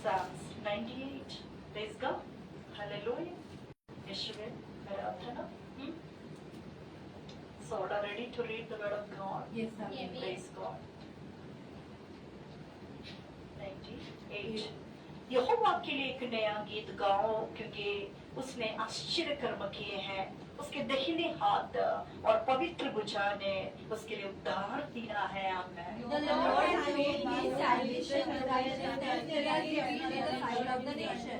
Psalms 98. Praise God. Hallelujah. Yeshua, Praर्थना. So, are you ready to read the word of God? Yes, sir. Praise God. 98. यहोवा के लिए एक नया गीत गाओ, क्योंकि उसने आश्चर्य कर्म किए हैं। उसके दाहिने हाथ और पवित्र भुजा ने उसके लिए उद्धार दिया है। आमीन। The Lord has made his salvation and righteousness the sight of the nation.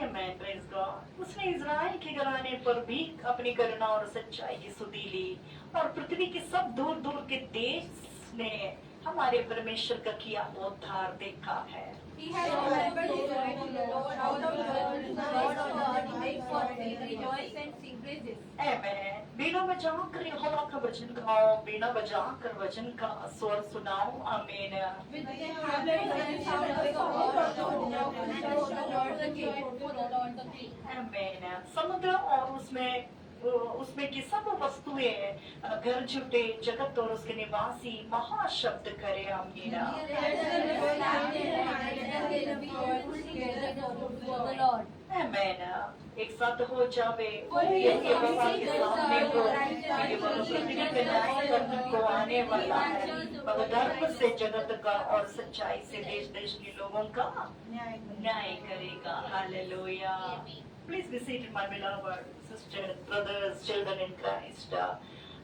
Amen. Praise God. उसने इज़राइल के घराने पर भी अपनी करुणा और सच्चाई की सुधि ली, और पृथ्वी के सब दूर दूर के देश ने हमारे परमेश्वर का किया उद्धार देखा है। He has remembered his right to the Lord, out of Jordan, the Lord of God, make for faith, rejoice and sing praises. Amen. बीना बजाकर यहोवा का वचन गाओ, बीना बजाकर वचन का स्वर सुनाओ। आमीन। With the harmonies and sound of the horn of the Lord the King, for the Lord the King. आमीन। समुद्र और उसमें की सब वस्तुएं घर जुटे जगत और उसके निवासी महाशब्द करे। आमीन। आमीन। एक साथ हो जावे यहोवा के सामने हो, क्योंकि वह पृथ्वी पे न्याय करने को आने वाला है। वह धर्म से जगत का और सच्चाई से देश देश के लोगों का न्याय करेगा। Hallelujah. Please be seated, my beloved sisters, brothers, children in Christ.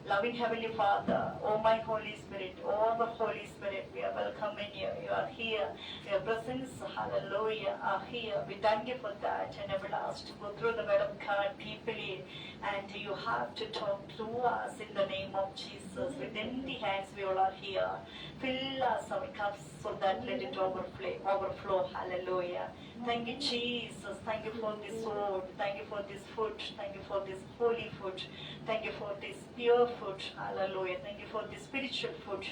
Loving Heavenly Father, oh my Holy Spirit, oh the Holy Spirit, we are welcoming you. You are here. Your presence, hallelujah, are here. We thank you for that, and I will ask to go through the word of God deeply, and you have to talk to us in the name of Jesus. With empty hands, we all are here. Fill us our cups so that let it overflow. Hallelujah. Thank you, Jesus. Thank you for this word. Thank you for this food. Thank you for this holy food. Thank you for this pure food. Hallelujah. Thank you for this spiritual food.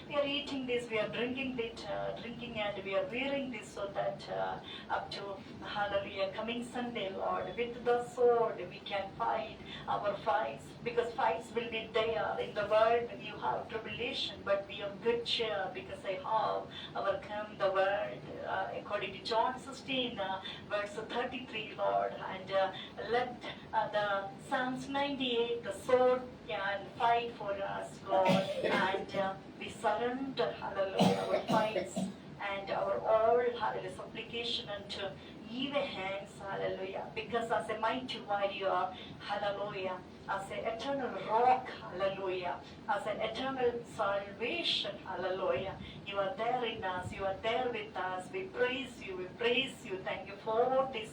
We are eating this, we are drinking it, and we are wearing this so that up to, hallelujah, coming Sunday, Lord, with the sword we can fight our fights, because fights will be there. In the world you have tribulation, but we have good cheer, because I have overcome the world. According to John 16, verse 33, Lord, and let the Psalms 98, the sword can fight for us, Lord, and we surrender, hallelujah, our fights and our all, hallelujah, supplication unto your hands, hallelujah, because as a mighty warrior, hallelujah, as an eternal rock, hallelujah, as an eternal salvation, hallelujah, you are there in us, you are there with us. We praise you. Thank you for this,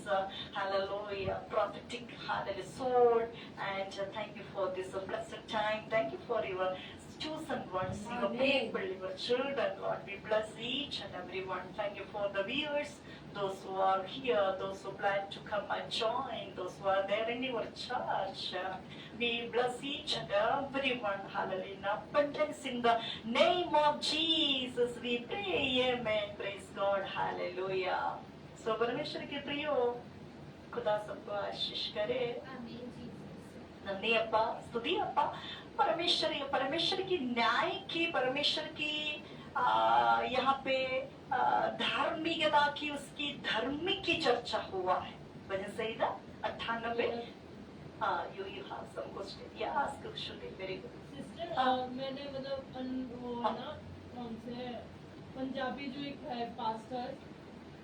hallelujah, prophetic, hallelujah, sword, and thank you for this blessed time. Thank you for your chosen ones, your people, your children, Lord. We bless each and every one. Thank you for the viewers, those who are here, those who plan to come and join, those who are there in your church. We bless each and every one, hallelujah, in abundance in the name of Jesus. We pray, amen. Praise God, hallelujah. So, परमेश्वर के प्रियो, खुदा सबको आशीष करे। नंदी अप्पा, स्तुति अप्पा, परमेश्वर की न्याय की, परमेश्वर की यहाँ पे धार्मिकता की, उसकी धार्मिक की चर्चा हुआ है। वजह सही था 98। you have some question. Yeah, ask Shruti. Very good. Sister, मैंने मतलब वो है ना, कौन से पंजाबी जो एक है पास्टर,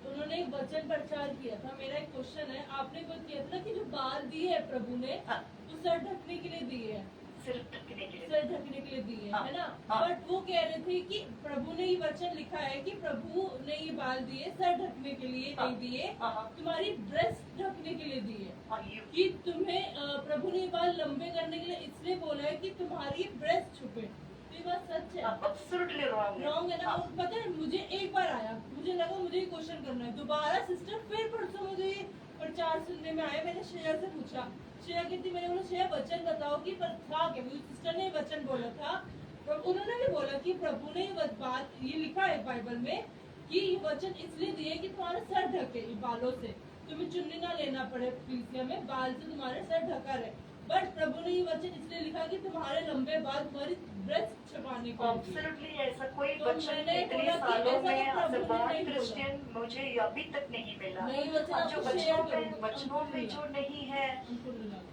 उन्होंने एक वचन प्रचार किया था। मेरा एक क्वेश्चन है, आपने कुछ किया था कि जो बाल दिए है प्रभु ने, वो सर ढकने के लिए दिए है, सिर ढकने के लिए दिए है ना, बट वो कह रहे थे कि प्रभु ने ये वचन लिखा है कि प्रभु ने ये बाल दिए सर ढकने के लिए नहीं दिए, तुम्हारी ब्रेस्ट ढकने के लिए दिए, कि तुम्हें प्रभु ने ये बाल लंबे करने के लिए इसलिए बोला है कि तुम्हारी ब्रेस्ट छुपे। तो ये बात सच है? Absolutely wrong है ना। और पता है, मुझे एक बार आया, मुझे लगा मुझे ये क्वेश्चन करना है दोबारा। सिस्टर फिर परसों मुझे ये प्रचार सुनने में आया, मैंने श्रेया से पूछा, श्रेया कहती, मैंने बोला श्रेया वचन बताओ कि था क्या। मुझे सिस्टर ने वचन बोला था, तो उन्होंने भी बोला कि प्रभु ने बात ये लिखा है बाइबल में कि ये वचन इसलिए दिए कि तुम्हारा सर ढके बालों से, तुम्हें चुन्नी ना लेना पड़े कलीसिया में, बाल से तुम्हारे सर ढका रहे। बट प्रभु ने ये वचन इसलिए लिखा कि तुम्हारे लंबे बाल तुम्हारी ब्रेस्ट छुपाने के लिए। एब्सोल्युटली ऐसा कोई तो वचन मैंने इतने बोला कि सालों ऐसा में तो एज ए प्रभु ने बॉर्न नहीं बोला। क्रिश्चियन मुझे अभी तक नहीं मिला। नहीं वचन और जो आपको शेयर वचनों में जो नहीं है,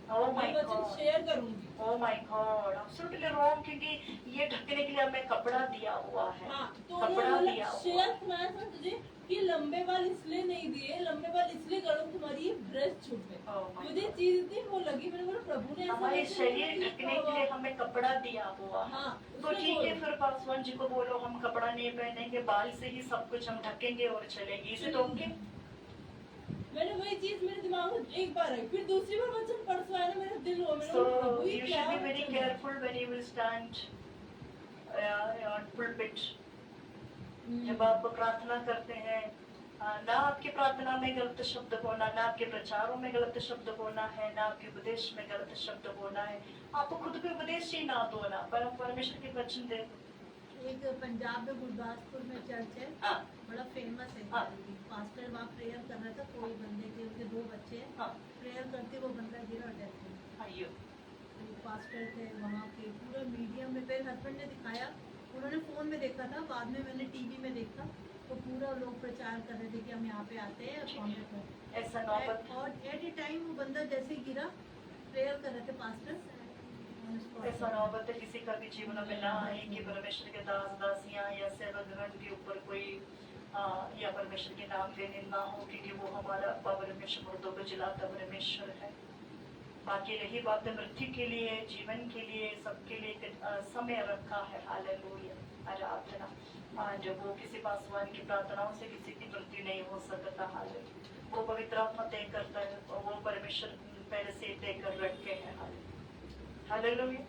मैं oh my वचन God, शेयर करूंगी। oh my God, absolutely wrong, क्योंकि ये ढकने के लिए हमें कपड़ा दिया हुआ है। हाँ, तो कपड़ा उन्होंने दिया हुआ शेयर सुनाया था तुझे कि लंबे बाल इसलिए नहीं दिए, लंबे बाल इसलिए करो तुम्हारी ब्रेस्ट छुपे। Oh my मुझे God. चीज इतनी वो लगी, मैंने बोला प्रभु ने ऐसा हमारे वचन शरीर नहीं ढकने लिखा के लिए हुआ। हमें कपड़ा दिया हुआ है। हाँ, तो उसने ठीक है, बोला। फिर पासवान जी को बोलो हम कपड़ा नहीं पहनेंगे, बाल से ही सब कुछ हम ढकेंगे और चलेंगे, इसे तो होंगे। मैंने वही चीज मेरे दिमाग में एक बार आई, फिर दूसरी बार वचन परसों आया ना, मेरा दिल हुआ, मैंने So बोला, प्रभु ये you क्या should be very वचन है? careful when you will stand on pulpit. जब आप प्रार्थना करते हैं, ना आपकी प्रार्थना में गलत शब्द बोलना, ना आपके प्रचारों में गलत शब्द बोलना है, ना आपके उपदेश में गलत शब्द बोलना है। आपको खुद पे उपदेश ही ना दो ना, पर परमेश्वर के वचन दे। एक पंजाब में गुरदासपुर में चर्च है, हाँ बड़ा फेमस है। हाँ। पास्टर वहाँ प्रेयर कर रहा था, कोई बंदे के, उनके 2 बच्चे हैं, हाँ प्रेयर करते वो बंदा गिरा डेथ हो गई। आइयो। तो पास्टर थे वहाँ के, पूरा मीडिया में, मेरे हस्बैंड ने दिखाया, उन्होंने फ़ोन में देखा था, बाद में मैंने टीवी में देखा, तो पूरा लोग प्रचार कर रहे थे कि हम यहाँ पे आते हैं और कॉन्टेक्ट करते ऐसा हैं। नौबत, और एट ए टाइम वो बंदा जैसे ही गिरा, प्रेयर कर रहे थे पास्टर, ऐसा नौबत किसी का भी जीवन में ना आए कि परमेश्वर के दास दासियां या सेवकगण के ऊपर कोई या परमेश्वर के नाम पे निंदा हो, क्योंकि वो हमारा परमेश्वर मुर्दों को जिलाता परमेश्वर है। बाकी रही बात मृत्यु के लिए, जीवन के लिए, सबके लिए समय रखा है। हालेलुया, आराधना। जब वो किसी पासवान की प्रार्थनाओं से किसी की मृत्यु नहीं हो सकता। हालेलुया, वो पवित्र आत्मा तय करता है और वो परमेश्वर पहले से तय कर रखे हैं। हालेलुया,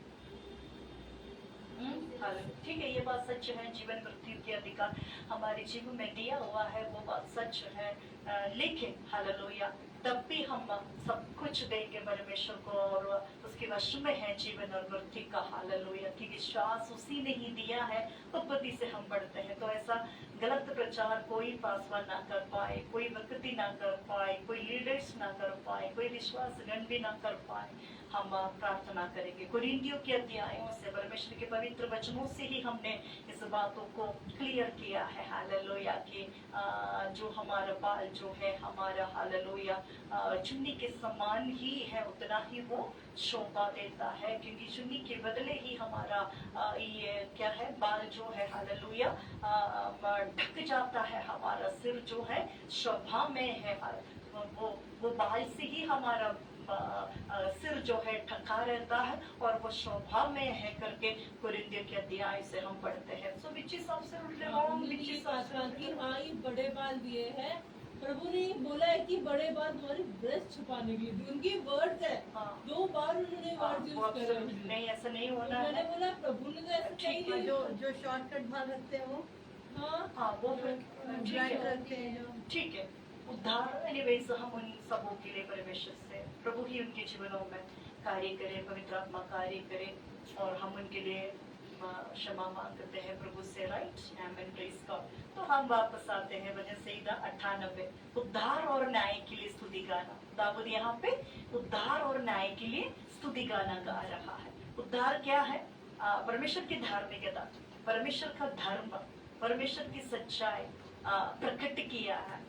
ठीक है, ये बात सच है। जीवन मृत्यु के अधिकार हमारे जीवन में दिया हुआ है, वो बात सच है। लेकिन हालेलुया, तब भी हम सब कुछ देंगे परमेश्वर को, और उसके वश में है जीवन और मृत्यु का। हालेलुया, कि विश्वास उसी ने ही दिया है, उत्पत्ति से हम बढ़ते हैं। तो ऐसा गलत प्रचार कोई पासवान ना कर पाए, कोई व्यक्ति ना कर पाए, कोई लीडर्स ना कर पाए, कोई विश्वासगण भी ना कर पाए। हम प्रार्थना करेंगे। कुरिन्थियों के अध्यायों से, परमेश्वर के पवित्र वचनों से ही हमने इस बातों को क्लियर किया है। हालेलुया, कि जो हमारा बाल जो है हमारा, हालेलुया, चुन्नी के समान ही है, उतना ही वो शोभा देता है, क्योंकि चुन्नी के बदले ही हमारा ये क्या है, बाल जो है, हालेलुया, ढक जाता है। हमारा सिर जो है शोभा में है, वो बाल से ही हमारा सिर जो है ढका रहता है और वो शोभा में है करके कुरिन्थियों के अध्याय से हम पढ़ते हैं। So which is absolutely wrong, which is कि हाँ ये बड़े बाल दिए हैं, प्रभु ने बोला है कि बड़े बाल तुम्हारी ब्रेस्ट छुपाने के लिए, उनकी वर्ड्स है। हाँ। 2 बार उन्होंने वर्ड्स यूज करे हैं। नहीं, ऐसा नहीं होना मैंने है। बोला प्रभु ने तो ऐसा ठीक नहीं है, किया। जो शॉर्टकट बाल रखते हैं वो, हाँ वो फिर ठीक ड्राई है, करते हैं जो, ठीक है। उद्धार एनीवेज हम उन सबों के लिए परमेश्वर से, प्रभु ही उनके जीवनों में कार्य करे, पवित्र आत्मा कार्य करे, और हम उनके लिए क्षमा मांगते हैं प्रभु से। राइट, आमेन, प्रेज गॉड। तो हम वापस आते हैं वचन संहिता 98, उद्धार और न्याय के लिए स्तुति गाना। दाऊद यहाँ पे उद्धार और न्याय के लिए स्तुति गाना गा रहा है। उद्धार क्या है? परमेश्वर की धार्मिकता, परमेश्वर का धर्म, परमेश्वर की सच्चाई प्रकट किया है।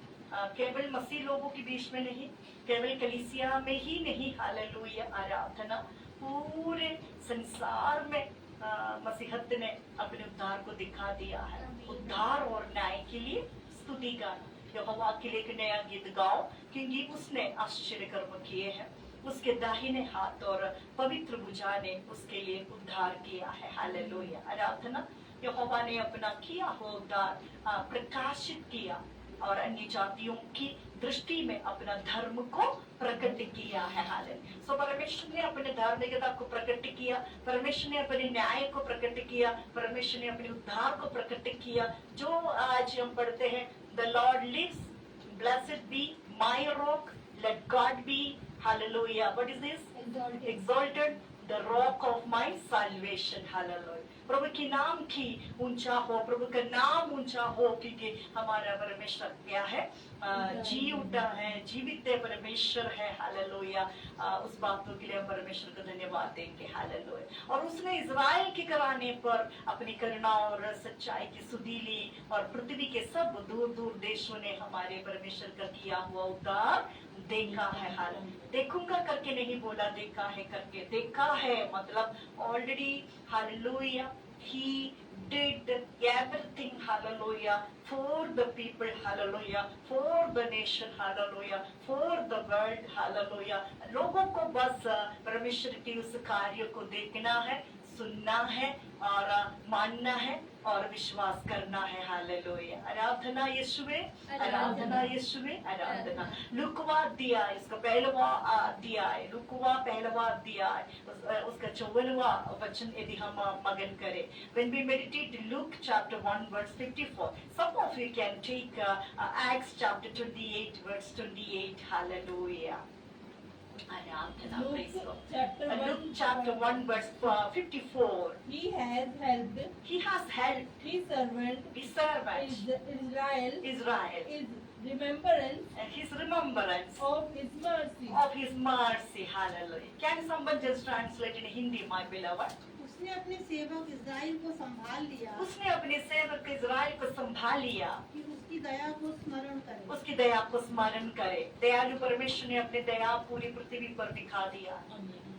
केवल मसीह लोगों के बीच में नहीं, केवल कलीसिया में ही नहीं, हालेलुया, आराधना, पूरे संसार में मसीहत ने अपने उद्धार को दिखा दिया है। उद्धार और न्याय के लिए स्तुति गाना। यहोवा के लिए एक नया गीत गाओ, क्योंकि उसने आश्चर्य कर्म किए हैं। उसके दाहिने हाथ और पवित्र भुजा ने उसके लिए उद्धार किया है। हालेलुया, आराधना। यहोवा ने अपना किया हुआ उद्धार प्रकाशित किया और अन्य जातियों की दृष्टि में अपना धर्म को प्रकट किया है। हालेलुया। सो परमेश्वर ने अपने धार्मिकता को प्रकट किया, परमेश्वर ने अपने न्याय को प्रकट किया, परमेश्वर ने अपने उद्धार को प्रकट किया। जो आज हम पढ़ते हैं, the Lord lives, blessed be my rock, let God be, hallelujah, what is this? Exalted the rock of my salvation. Hallelujah, प्रभु की नाम की ऊंचा हो, प्रभु का नाम ऊंचा हो, क्योंकि हमारा परमेश्वर क्या है? जी उठा है, जीवित है, परमेश्वर है, हालेलुया। उस बातों के लिए हम परमेश्वर को धन्यवाद देंगे, हालेलुया। और उसने इज़राइल के कराने पर अपनी करुणा और सच्चाई की सुधीली और पृथ्वी के सब दूर दूर देशों ने हमारे परमेश्वर का किया हुआ उद्धार देखा है। हाल देखूंगा करके नहीं बोला, देखा है करके। देखा है मतलब already, hallelujah, he did everything, hallelujah, for the people, hallelujah, for the nation, hallelujah, for the world, hallelujah। लोगों को बस परमेश्वर की उस कार्य को देखना है, सुनना है और मानना है और विश्वास करना है, हालेलुया। आराधना यीशुवे, आराधना यीशुवे, आराधना। लुकवा अध्याय, इसका पहलवा अध्याय, लुकवा पहलवा अध्याय, उसका 54वां वचन यदि हम मगन करें। When we meditate Luke chapter 1 verse 54, some of you can take Acts chapter 28 verse 28, hallelujah। Aradhana, praise God। chapter Luke chapter 1 verse 54, He has helped he has helped his servant his servant Israel Israel his remembrance and his remembrance of his mercy. of his mercy, hallelujah। Can someone just translate in Hindi, my beloved? उसने अपने सेवक Israel को संभाल लिया उसने अपने सेवक Israel को संभाल लिया कि उसकी दया को स्मरण करे। उसकी दया को स्मरण करे। दयालु परमेश्वर ने अपनी दया पूरी पृथ्वी पर दिखा दिया।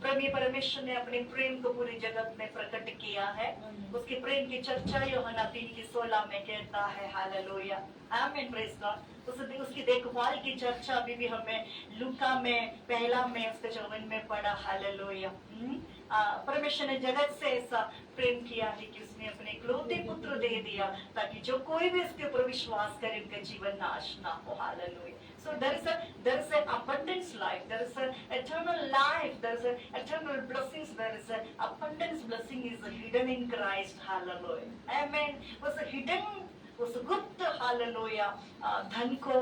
प्रेमी परमेश्वर ने अपने प्रेम को पूरी जगत में प्रकट किया है। उसके प्रेम की चर्चा यूहन्ना 3:16 में कहता है, हालेलुया, आमीन, प्रेज़ गॉड। उसकी देखभाल की चर्चा अभी भी हमें लूका में पहला में उसके 54 में पढ़ा, हालेलुया। परमेश्वर ने जगत से ऐसा प्रेम किया है कि उसने अपने इकलौते पुत्र दे दिया ताकि जो कोई भी उसके ऊपर विश्वास करे उनका जीवन नाश ना हो, hallelujah. So there is an abundance life, there is an eternal life, there is an eternal blessings, there is an abundance blessing is hidden in Christ, hallelujah, amen। उस hidden, उस गुप्त, हालेलुया, धन को,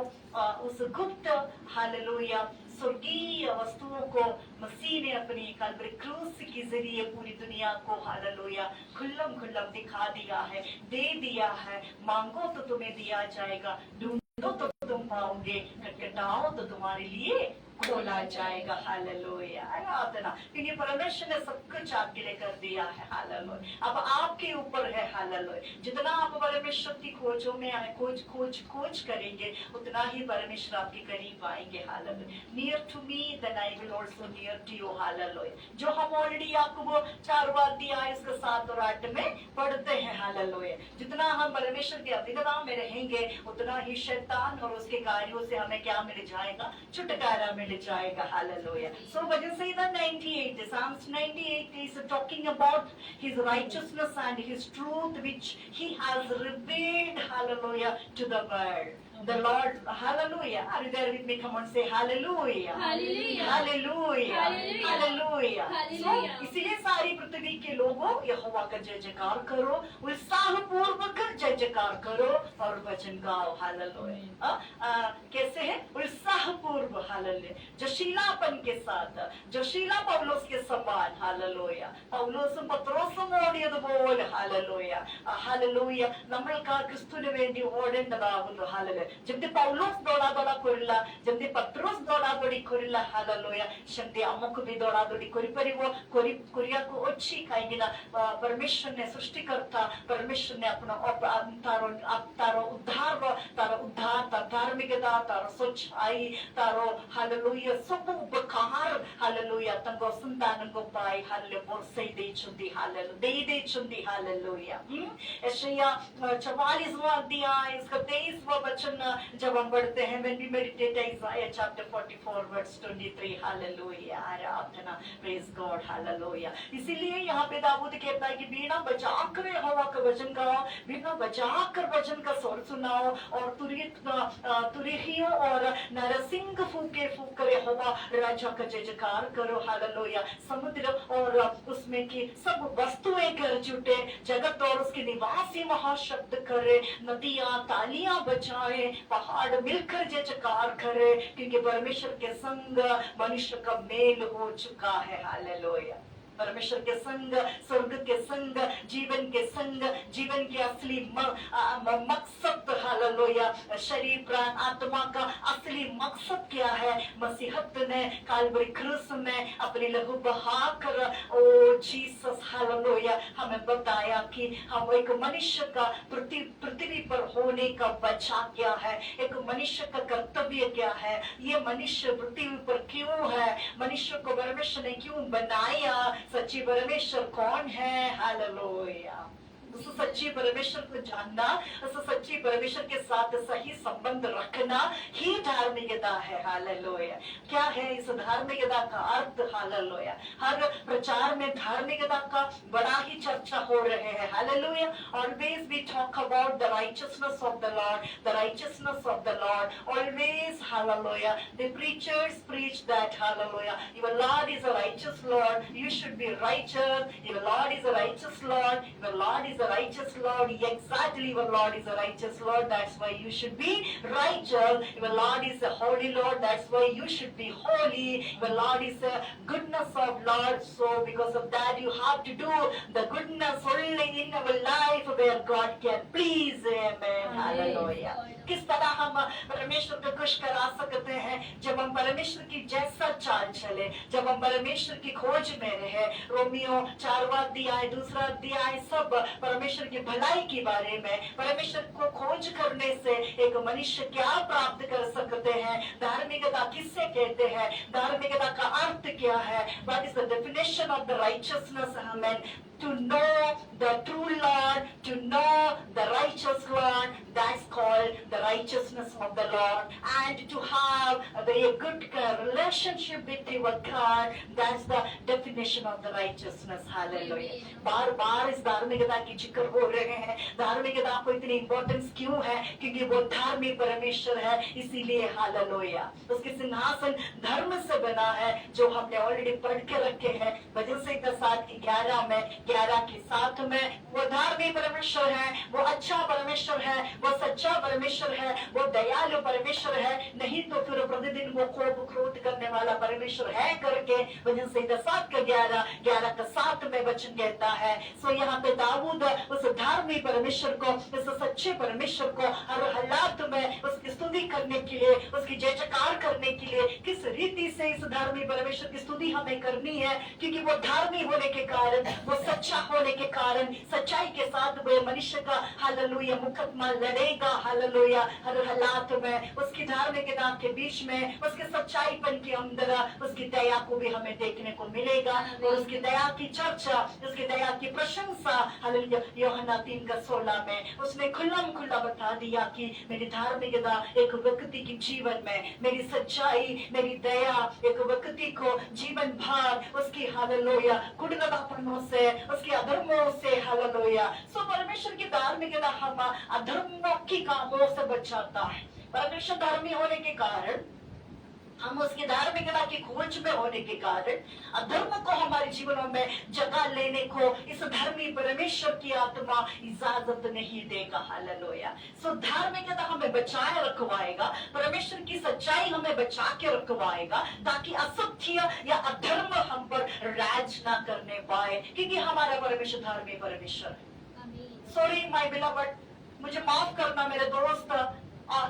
उस गुप्त, हालेलुया, स्वर्गीय वस्तुओं को मसीह ने अपनी कल्वरी क्रूस के जरिए पूरी दुनिया को, हालेलुया, खुल्लम खुल्लम दिखा दिया है, दे दिया है। मांगो तो तुम्हें दिया जाएगा, ढूंढो तो तुम पाओगे, खटखटाओ तो तुम्हारे लिए खोला जाएगा, हालेलुया, आराधना। क्योंकि परमेश्वर ने सब कुछ आपके लिए कर दिया है, हालेलुया। अब आपके ऊपर है, हालेलुया। जितना आप परमेश्वर की खोजों में आए, खोज करेंगे, उतना ही परमेश्वर आपके करीब आएंगे, hallelujah. Near to me then I will also near to you, hallelujah. जो हम ऑलरेडी याकूब 4वां अध्याय इसका 7 और 8 में पढ़ते हैं, हालेलुया। जितना हम परमेश्वर की अधीनता में रहेंगे, उतना ही शैतान और उसके कार्यों से हमें क्या मिल जाएगा? छुटकारा मिल जाएगा, हालेलुया। So वजह से इधर 98, Psalms 98 is talking about his righteousness and his truth which he has revealed, hallelujah, to the world. The Lord, hallelujah. Are you there with me? Come on, say hallelujah. Hallelujah. Hallelujah. Hallelujah. Hallelujah. Hallelujah. So इसीलिए सारी पृथ्वी के लोगों यहोवा का जय जयकार करो, उत्साह पूर्वक जय जयकार करो और वचन गाओ, हालेलुया। कैसे है? उत्साह पूर्व, हालेलुया, जशीलापन के साथ, जशीला पौलोस के समान, हालेलुया। പൗലോസും പത്രോസും ഓടിയതുപോലെ, ഹല്ലേലൂയ, ഹല്ലേലൂയ, നമ്മൾക്ക് ആ ക്രിസ്തുവിന് വേണ്ടി ഓടേണ്ടതാകുന്നു, ഹല്ലേലൂയ। जब पौलोस दौड़ा दौड़ा कोरिला, जब पत्रोस दौड़ा दौड़ी कोरिला, हालेलुया, शक्ति अमुक भी दौड़ा दौड़ी कोरी परिवो कोरिया को अच्छी खाएंगे ना। परमेश्वर ने सृष्टिकर्ता, परमेश्वर ने अपना तारो उद्धार, तारो धार्मिकता, तारो सच्चाई, तारो, हालेलुया, सब उपकार, हालेलुया, तंगो संतान को पाई, हालेलुया, बोरसे दे चुंदी, हालेलुया, दे चुंदी, हालेलुया। यशाया 44वां अध्याय इसका 23वां वचन जब हम पढ़ते हैं, when we meditate Isaiah chapter 44 verse 23, hallelujah, Aradhana, praise God, hallelujah। इसीलिए यहाँ पे दाऊद कहता है कि बीना बजाकर यहोवा का वचन गाओ, बीना बजाकर वचन का स्वर सुनाओ और तुरीहियों और नरसिंह फूके यहोवा राजा का जय जयकार करो, हालेलुया। समुद्र और उसमें की सब वस्तुएं कर जुटे, जगत और उसके निवासी महाशब्द करे, नदियां तालियां बजाए, पहाड़ मिलकर जय जयकार करे, क्योंकि परमेश्वर के संग मनुष्य का मेल हो चुका है, हालेलुया। परमेश्वर के संग, स्वर्ग के संग, जीवन के संग, जीवन के असली मकसद, हालेलुया, शरीर प्राण आत्मा का असली मकसद क्या है? मसीहत ने काल्वरी क्रूस में अपनी लहू बहाकर, ओ जीसस, हालेलुया, हमें बताया कि हम एक मनुष्य का पृथ्वी पर होने का वजह क्या है, एक मनुष्य का कर्तव्य क्या है, ये मनुष्य पृथ्वी पर क्यों है, मनुष्य को परमेश्वर ने क्यों बनाया, सच्ची परमेश्वर कौन है? हालेलुया। उस सच्ची परमेश्वर को जानना, उस सच्ची परमेश्वर के साथ सही संबंध रखना ही धार्मिकता है। हालेलुया। क्या है इस धार्मिकता का अर्थ? हालेलुया। हर प्रचार में धार्मिकता का बड़ा ही चर्चा हो रहे हैं। Hallelujah. Always we talk about the righteousness of the Lord, the righteousness of the Lord. Always, hallelujah. The preachers preach that, hallelujah. Your Lord is a righteous Lord. You should be righteous. Your Lord is a righteous Lord. Your Lord is a righteous Lord. Exactly, your Lord is a righteous Lord. That's why you should be righteous. Your Lord is a holy Lord. That's why you should be holy. Your Lord is a goodness of Lord. So because of that, you have to do the goodness only in our life where God can please. Amen. Hallelujah. किस तरह हम परमेश्वर को खुश करा सकते हैं? जब हम परमेश्वर की जैसा चाल चले, जब हम परमेश्वर की खोज में रहे। रोमियो 4वां अध्याय 2रा अध्याय सब परमेश्वर की भलाई के बारे में, परमेश्वर को खोज करने से एक मनुष्य क्या प्राप्त कर सकते हैं, धार्मिकता किससे कहते हैं, धार्मिकता का अर्थ क्या है, what is the definition of the righteousness? हमें to know the true Lord, to know the righteous Lord, that's called the righteousness of the Lord, and to have a good relationship with your God, that's the definition of the righteousness. Hallelujah. बार बार इस धार्मिकता की जिक्र हो रहे हैं। धार्मिकता को इतनी इंपॉर्टेंस क्यों है? क्योंकि वो धार्मिक परमेश्वर है, इसीलिए हालेलुया। उसके सिंहासन धर्म से बना है, जो हमने ऑलरेडी पढ़ के रखे हैं भजन संहिता 7:11 में, 11 के 7 में। वो धार्मिक परमेश्वर है, वो अच्छा परमेश्वर है, वो सच्चा परमेश्वर है, वो दयालु परमेश्वर है। नहीं तो फिर प्रतिदिन वो कोप क्रोध करने वाला परमेश्वर है करके भजन संहिता 7:11, 11 का 7 में वचन कहता है। सो यहाँ पे दाऊद उस धार्मिक परमेश्वर को, उस सच्चे परमेश्वर को हर हालात में उसकी स्तुति करने के लिए, उसकी जय जयकार करने के लिए किस रीति से इस धार्मिक परमेश्वर की स्तुति हमें करनी है? क्योंकि वो धार्मिक होने के कारण, वो सच्चा होने के कारण, सच्चाई के साथ वो मनुष्य का हालेलुया मुकदमा लड़ेगा। हालेलुया। हर हालात में उसकी धार्मिकता के बीच में, उसके सच्चाईपन के अंदर उसकी दया को भी हमें देखने को मिलेगा, और उसकी दया की चर्चा, उसकी दया की प्रशंसा, हालेलुया, यूहन्ना 3:16 में उसने खुल्लम खुल्ला बता दिया कि मेरी धार्मिकता एक व्यक्ति के जीवन में, मेरी सच्चाई, मेरी दया एक व्यक्ति को जीवन भर उसकी हालेलुया गुणगतापनों से, उसके अधर्मों से, हालेलुया। सो परमेश्वर की धार्मिकता हम अधर्मों की कामों से बचाता है। परमेश्वर धार्मिक होने के कारण, हम उसकी धार्मिकता की खोज में होने के कारण अधर्म को हमारे जीवनों में जगह लेने को इस धर्मी परमेश्वर की आत्मा इजाजत नहीं देगा। हालेलुया। सो धार्मिकता हमें बचाए रखवाएगा, परमेश्वर की सच्चाई हमें बचा के रखवाएगा, ताकि असत्य या अधर्म हम पर राज ना करने पाए, क्योंकि हमारा परमेश्वर धार्मिक परमेश्वर है। सॉरी माय बिलवड, मुझे माफ करना मेरे दोस्त,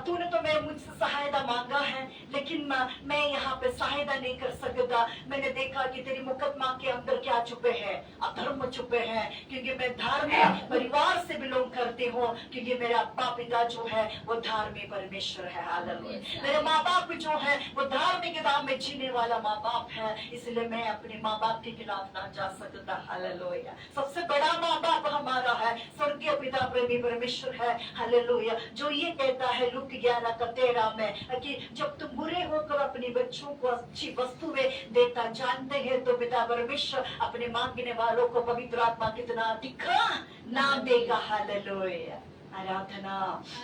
तूने तो मैं मुझसे सहायता मांगा है, लेकिन मैं यहाँ पे सहायता नहीं कर सकता। मैंने देखा कि तेरी मुकदमा के अंदर क्या छुपे हैं, अधर्म छुपे हैं, क्योंकि मैं धार्मिक परिवार से बिलोंग करती हूँ, क्योंकि मेरे अब्बा पिता जो है वो धार्मिक परमेश्वर है। हालेलुया। मेरे माँ बाप जो है वो धार्मिकता में जीने वाला माँ बाप है, इसलिए मैं अपने माँ बाप के खिलाफ ना जा सकता। हालेलुया। सबसे बड़ा माँ बाप हमारा है, स्वर्गीय पिता प्रेमी परमेश्वर है। हालेलुया। जो ये कहता है लूक 11:13 में कि जब तुम बुरे होकर अपने बच्चों को अच्छी वस्तुएं देता जानते हैं, तो पिता परमेश्वर अपने मांगने वालों को पवित्र आत्मा कितना अधिक नाम देगा। हालेलुया। आराधना,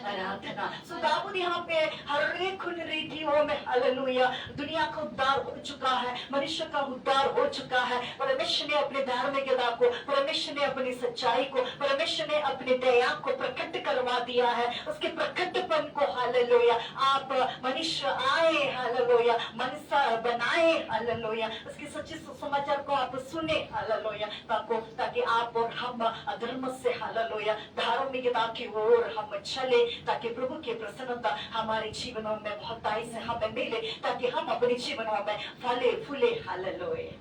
आराधना। सो दाऊद यहाँ पे हर एक खुल रही थी वो में हालेलुया दुनिया का उद्धार हो चुका है, मनुष्य का उद्धार हो चुका है। परमेश्वर ने अपने धार्मिकता को, परमेश्वर ने अपनी सच्चाई को, परमेश्वर ने अपने दया को प्रकट करवा दिया है, उसके प्रकटपन को हालेलुया आप मनुष्य आए हालेलुया मनुष्य बनाए हालेलुया उसके सच्चे समाचार को आप सुने हालेलुया ताकि आप और हम अधर्म से हालेलुया धार्मिकता की ओर हम चले, ताकि प्रभु की प्रसन्नता हमारे जीवनों में बहुताई से हमें मिले, ताकि हम अपने जीवनों में फले फूले hallelujah.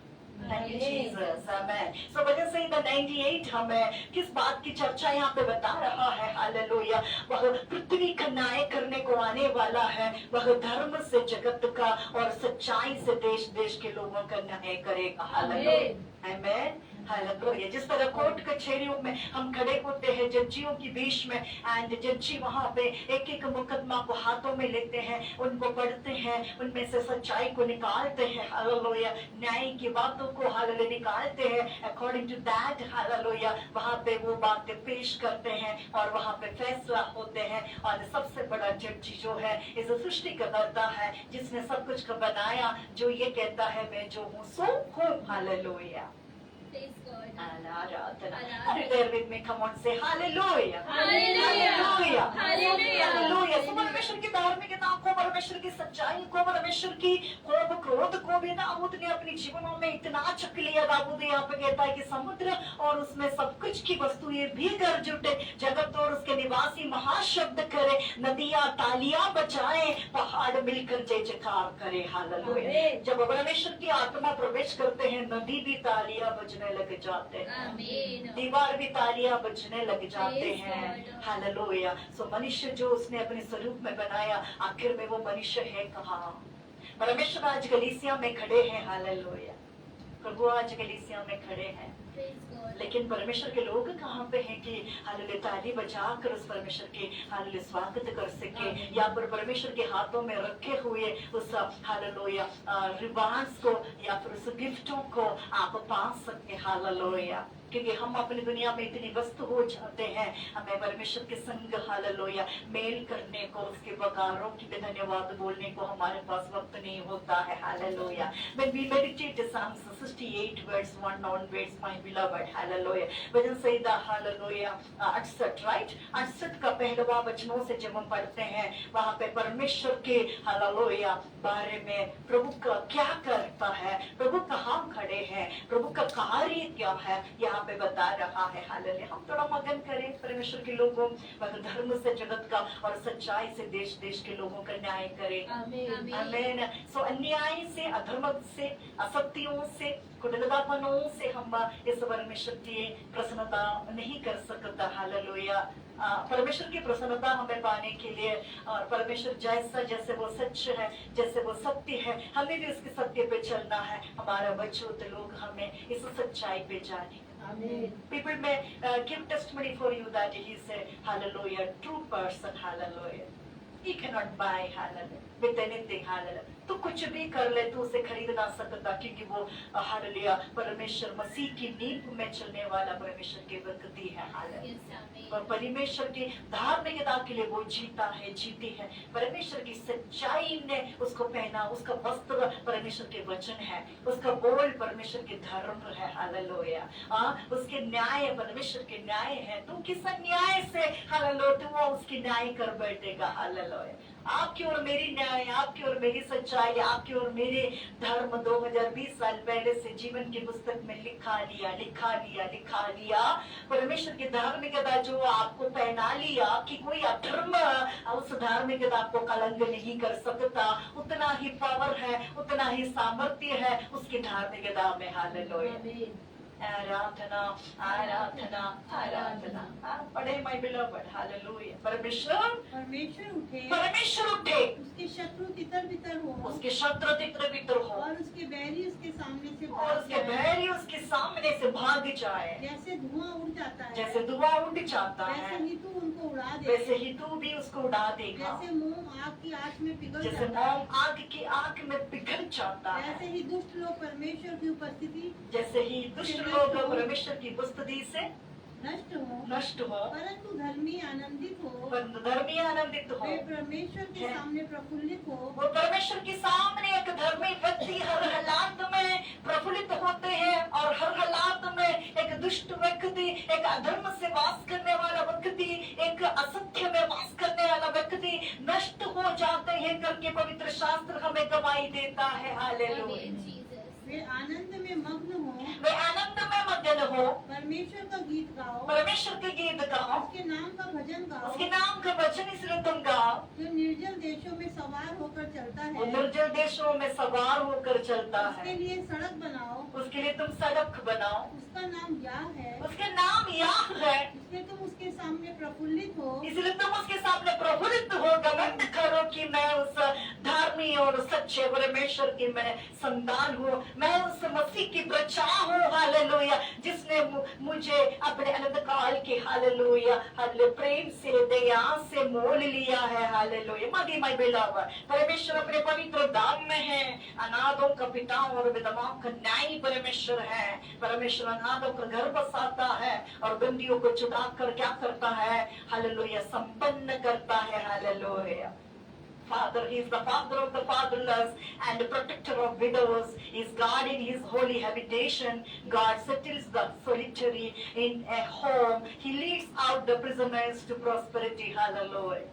Thank you, Jesus. Amen. So वजह से 98 हमें किस बात की चर्चा यहाँ पे बता रहा है हालेलुया वह पृथ्वी का न्याय करने को आने वाला है, वह धर्म से जगत का और सच्चाई से देश देश के लोगों का न्याय करेगा हालेलुया। Amen hallelujah. जिस तरह कोर्ट कचहरियों में हम खड़े होते हैं जजियों के बीच में एंड जजी वहाँ पे एक एक मुकदमा को हाथों में लेते हैं, उनको पढ़ते हैं, उनमें से सच्चाई को निकालते हैं हालेलुया न्याय की बातों को हालेलुया निकालते हैं अकॉर्डिंग टू दैट हालेलुया वहाँ पे वो बातें पेश करते हैं और वहाँ पे फैसला होते हैं। और सबसे बड़ा जज जो है इस सृष्टि का करता है जिसने सब कुछ को बनाया, जो ये कहता है मैं जो हूँ सो हूँ hallelujah. Are you there with me? Come on, say hallelujah. Hallelujah. Hallelujah. So परमेश्वर की धार्मिकता को, परमेश्वर की सच्चाई को, परमेश्वर की कोप क्रोध को भी दाऊद ने अपने जीवनों में इतना चख लिया। दाऊद यहाँ पे कहता है कि समुद्र और उसमें सब कुछ की वस्तुएं भी गर्ज उठे, जगत और उसके निवासी महाशब्द करे, नदियां तालियां बजाए, पहाड़ मिलकर जय जयकार करे हालेलुया। जब परमेश्वर की आत्मा प्रवेश करते हैं नदी भी तालियां बजने लग जाते हैं, दीवार भी तालियां बजने लग जाते हैं हालेलुया। सो मनुष्य जो उसने अपने स्वरूप में बनाया आखिर में वो मनुष्य है कहाँ? परमेश्वर आज कलीसिया में खड़े हैं हालेलुया, प्रभु आज कलीसिया में खड़े हैं, लेकिन परमेश्वर के लोग कहाँ पे हैं कि हालेलुया ताली बजाकर उस परमेश्वर के हालेलुया स्वागत कर सके, या फिर परमेश्वर के हाथों में रखे हुए उस हालेलुया रिवार्ड्स को या फिर उस गिफ्टों को आप पा सके हालेलुया। क्योंकि हम अपनी दुनिया में इतनी व्यस्त हो जाते हैं, हमें परमेश्वर के संग हालेलुया मेल करने को, उसके बगारों की भी धन्यवाद बोलने को हमारे पास वक्त नहीं होता है hallelujah. When we meditate Psalms 68 verse 1 onwards, my beloved hallelujah, वजन सईदा हालेलुया 68 राइट 68 का पहलवा वचनों से जब हम पढ़ते हैं वहाँ पे परमेश्वर के हालेलुया बारे में प्रभु का क्या करता है, प्रभु कहाँ खड़े हैं, प्रभु का कार्य क्या है यहाँ पे बता रहा है हालेलुया। हम थोड़ा मगन करें परमेश्वर के लोगों, मगर धर्म से जगत का और सच्चाई से देश देश के लोगों का न्याय करें आमीन। सो अन्याय से, अधर्म से, असत्यों से, कुटिलतापनों से हम इस परमेश्वर की प्रसन्नता नहीं कर सकता हालेलुया। परमेश्वर की प्रसन्नता हमें पाने के लिए और परमेश्वर जैसे वो सच है, जैसे वो सत्य है, हमें भी उसके सत्य पे चलना है। हमारा बच्चों लोग हमें इस सच्चाई पे जाने People may give testimony for you that he is a hallelujah, true person, hallelujah. He cannot buy hallelujah with anything hallelujah. तो कुछ भी कर ले तो उसे खरीद ना सकता, क्योंकि वो हालेलुया परमेश्वर मसीह की नींव में चलने वाला परमेश्वर के व्यक्ति है हालेलुया। और परमेश्वर की धार्मिकता के लिए वो जीता है, जीती है। परमेश्वर की सच्चाई ने उसको पहना, उसका वस्त्र परमेश्वर के वचन है, उसका बोल परमेश्वर के धर्म है हालेलुया। उसके न्याय परमेश्वर के न्याय है। तुम किस न्याय से हालेलुया तो वो उसकी न्याय कर बैठेगा हालेलुया। आपकी और मेरी न्याय, आपकी और मेरी सच्चाई, आपकी और मेरे धर्म 2020 साल पहले से जीवन की पुस्तक में लिखा लिया। परमेश्वर की धार्मिकता जो आपको पहना लिया कि कोई अधर्म उस धार्मिकता को कलंक नहीं कर सकता। उतना ही पावर है, उतना ही सामर्थ्य है उसकी धार्मिकता में हालेलुया। आराधना आराधना आराधना पढ़े माय बिलवड हालेलुया। परमेश्वर उठे, उसके शत्रु तितर बितर हो, उसके शत्रु तितर बितर हो, और उसके बैरी उसके सामने से भाग जाए। जैसे धुआं उड़ जाता है, जैसे धुआं उड़ जाता है, वैसे ही तू उनको उड़ा दे, वैसे ही तू भी उसको उड़ा देगा। जैसे मोम आग की आंच में पिघल जैसे जाता है, मोम आग की आग में पिघल जाता है, वैसे ही दुष्ट लोग परमेश्वर की उपस्थिति, जैसे ही दुष्ट लोग परमेश्वर की उपस्थिति से नष्ट हो, परंतु धर्मी आनंदित हो, परंतु धर्मी आनंदित हो। वे परमेश्वर के सामने प्रफुल्लित हो। वो परमेश्वर के सामने एक धर्मी व्यक्ति हर हालात में प्रफुल्लित होते हैं, और हर हालात में एक दुष्ट व्यक्ति, एक अधर्म से वास करने वाला व्यक्ति, एक असत्य में वास करने वाला व्यक्ति नष्ट हो जाते हैं करके पवित्र शास्त्र हमें गवाही देता है। हालेलुया। वे आनंद में मग्न हो, वे आनंद में मग्न हो, परमेश्वर का गीत गाओ, परमेश्वर के गीत गाओ, उसके नाम का भजन गाओ, उसके नाम का वचन इसलिए तुम गाओ। जो निर्जल देशों में सवार होकर चलता वो है, निर्जल देशों में सवार होकर चलता उसके है। लिए सड़क बनाओ, उसके लिए तुम सड़क बनाओ, उसका नाम याह है, उसके नाम याह है, इसलिए तुम उसके सामने प्रफुल्लित हो। इसलिए तुम उसके सामने प्रफुल्लित हो, घमंड करो कि मैं उस धार्मी और सच्चे परमेश्वर की मैं संतान हूँ, मैं उस मसीह की प्रजा हूँ। हालेलुया। जिसने मुझे अपने अनंत काल के हालेलुया प्रेम से, दया से मोल लिया है। हालेलुया। माय बिलवड, परमेश्वर अपने पवित्र धाम में है। अनाथों का पिता और विधवाओं का न्यायी परमेश्वर है। परमेश्वर अनाथों का घर बसाता है और बंदियों को छुड़ा कर क्या करता है? हालेलुया, संपन्न करता है। Hallelujah. Father, He is the Father of the fatherless and the protector of widows. He is God in His holy habitation. God settles the solitary in a home. He leads out the prisoners to prosperity. Hallelujah.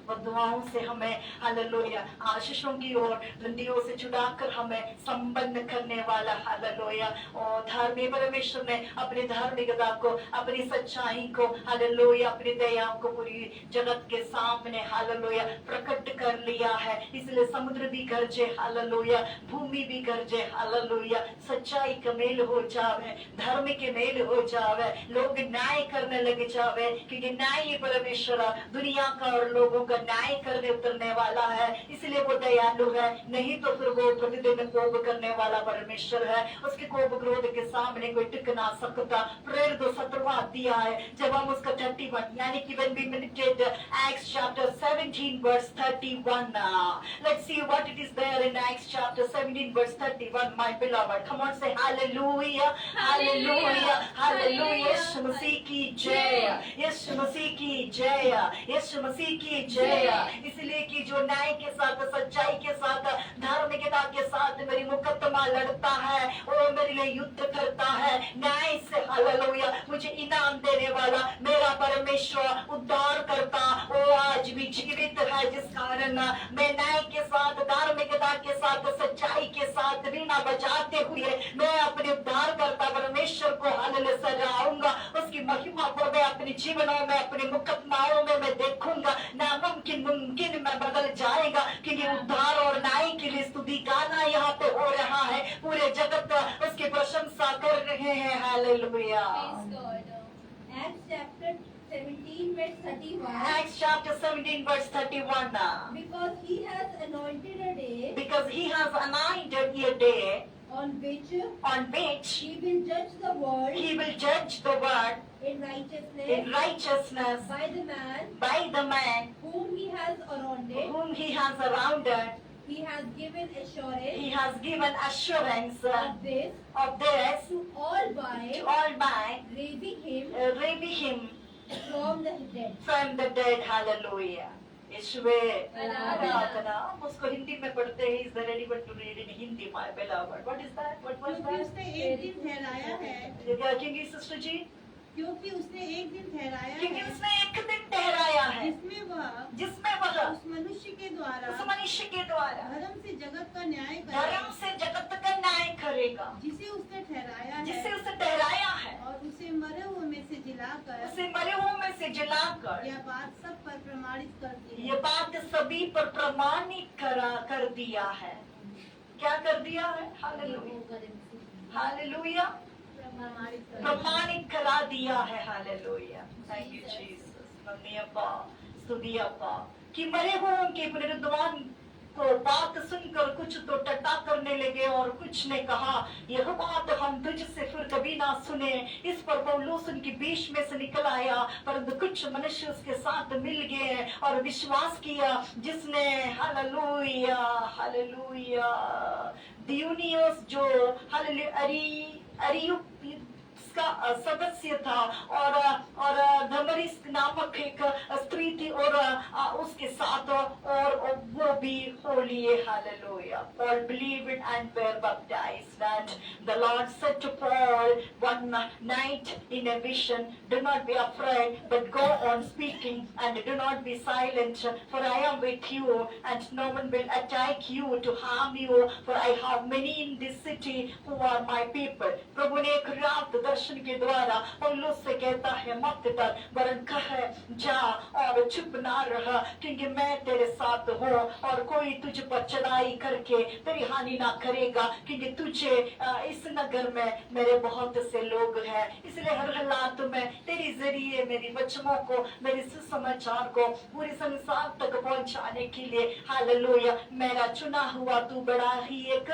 दुआओं से हमें hallelujah आशीषों की ओर, बंदियों से छुड़ाकर हमें संपन्न करने वाला हालेलुया। और धार्मिक परमेश्वर ने अपनी धार्मिकता को, अपनी सच्चाई को हालेलुया, अपनी दया को पूरी जगत के सामने हालेलुया प्रकट कर लिया है। इसलिए समुद्र भी गरजे हालेलुया, भूमि भी गरजे हालेलुया, सच्चाई का मेल हो जावे, धर्म के मेल हो जावे, लोग न्याय करने लगे जावे, क्योंकि न्याय परमेश्वर दुनिया का और लोगों का न्याय करने उतरने वाला है। इसलिए वो दयालु है, नहीं तो फिर वो प्रतिदिन कोप करने वाला परमेश्वर है। उसके कोप क्रोध के सामने कोई टिक ना सकता। प्रेरित 17वां अध्याय है, जब हम उसका 31 यानी कि when we meditate Acts chapter 17 verse 31 now, let's see what it is there in Acts chapter 17 verse 31, my beloved. Come on, say hallelujah, hallelujah, hallelujah. यीशु मसीह की जय, यीशु मसीह की जय, यीशु मसीह की जय। इसलिए कि जो न्याय के साथ, सच्चाई के साथ, धार्मिकता के साथ मेरी मुकदमा लड़ता है, वो मेरे लिए युद्ध करता है न्याय से। हालेलुया। मुझे इनाम देने वाला मेरा परमेश्वर उद्धार करता, वो आज भी जीवित है, जिस कारण मैं न्याय के साथ, धार्मिकता के साथ, सच्चाई के साथ बिना बचाते हुए मैं अपने उद्धार करता परमेश्वर को हालेलुया सराहूंगा। उसकी महिमा को मैं अपने जीवनों में, अपने मुकदमाओं में मैं देखूंगा। नामुमकिन मुमकिन में बदल जाएगा, क्योंकि उद्धार और न्याय के लिए स्तुति गाना यहाँ पे हो रहा है। पूरे जगत उसकी प्रशंसा कर रहे हैं। Hallelujah. Acts chapter 17 verse 31. Acts chapter 17 verse 31 now. Because he has anointed a day Because He has anointed a day on which on which he will judge the world He will judge the world in righteousness in righteousness by the man whom He has surrounded. He has given assurance He has given assurance of this of this to all by raising him from the dead. from the dead. Hallelujah. यीशुवे आराधना। हम उसको हिंदी में पढ़ते हैं। Is there anyone to read in Hindi, my beloved? What is that? What was क्योंकि that? उसने एक दिन ठहराया है, क्योंकि सिस्टर जी, क्योंकि उसने एक दिन ठहराया क्योंकि है, उसने एक दिन ठहराया है जिसमें वह उस उस मनुष्य के द्वारा मनुष्य के द्वारा धर्म से जगत का न्याय धर्म करे, से जगत का न्याय करेगा, जिसे उसने ठहराया जिसे है, उसे ठहराया है, और उसे मरे हुए में से जिलाकर उसे मरे हुए में से जलाकर यह बात सब पर प्रमाणित करती ये है। बात सभी पर प्रमाणित कर दिया है। क्या कर दिया है? हालेलुया, हालेलुया, प्रमाणित करा दिया है। Hallelujah. Thank you Jesus. Mummy अब्बा, स्तुति अब्बा कि मरे हुओं के पुनरुत्थान को बात सुनकर कुछ तो टट्टा करने लगे और कुछ ने कहा, यह बात हम तुझसे फिर कभी ना सुने। इस पर पौलुस उनके बीच में से निकल आया, परंतु कुछ मनुष्य उसके साथ मिल गए और विश्वास किया, जिसने हालेलुया, हालेलुया, दियुनियोस जो हालेलुया सदस्य था और धमरी नामक एक स्त्री थी और उसके साथ और वो भी होली है hallelujah Paul believed and were baptized and the Lord said to Paul one night in a vision, do not be afraid but go on speaking and do not be silent, for I am with you and no one will attack you to harm you, for I have many in this city who are my people. प्रभु ने एक रात दर्शन के द्वारा पौलुस से कहता है मत डर वरन कह जा और चुप ना रह क्योंकि मैं तेरे साथ हूँ और कोई तुझ पर चढ़ाई करके तेरी हानि ना करेगा क्योंकि तुझे इस नगर में मेरे बहुत से लोग हैं इसलिए हर हालात में तेरी जरिए मेरी वचनों को मेरे सुसमाचार को पूरे संसार तक पहुंचाने के लिए हालेलुया मेरा चुना हुआ तू बड़ा ही एक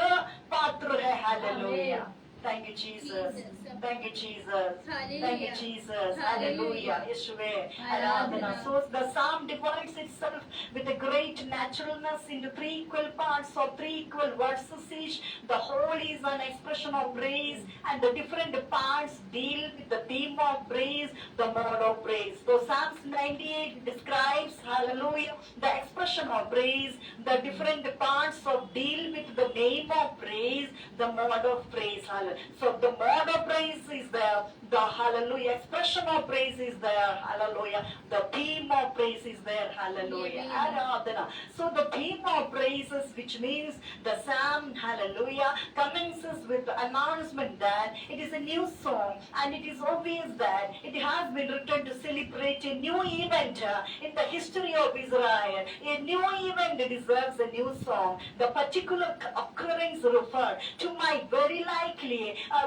पात्र है hallelujah Thank you, Jesus. Thank you, Jesus. Thank you, Jesus. Hallelujah. Yeshua. Aradhana. So the psalm divides itself with a great naturalness into three equal parts or three equal verses each. The whole is an expression of praise and the different parts deal with the theme of praise, the mode of praise. So Psalms 98 describes, hallelujah, the expression of praise, the different parts of deal with the name of praise, the mode of praise. Hallelujah. So the mode of praise is there, the hallelujah expression of praise is there, hallelujah, the theme of praise is there, hallelujah. Aradhana. So the theme of praises, which means the psalm, hallelujah, commences with the announcement that it is a new song and it is obvious that it has been written to celebrate a new event in the history of Israel. A new event deserves a new song. The particular occurrence referred to might very likely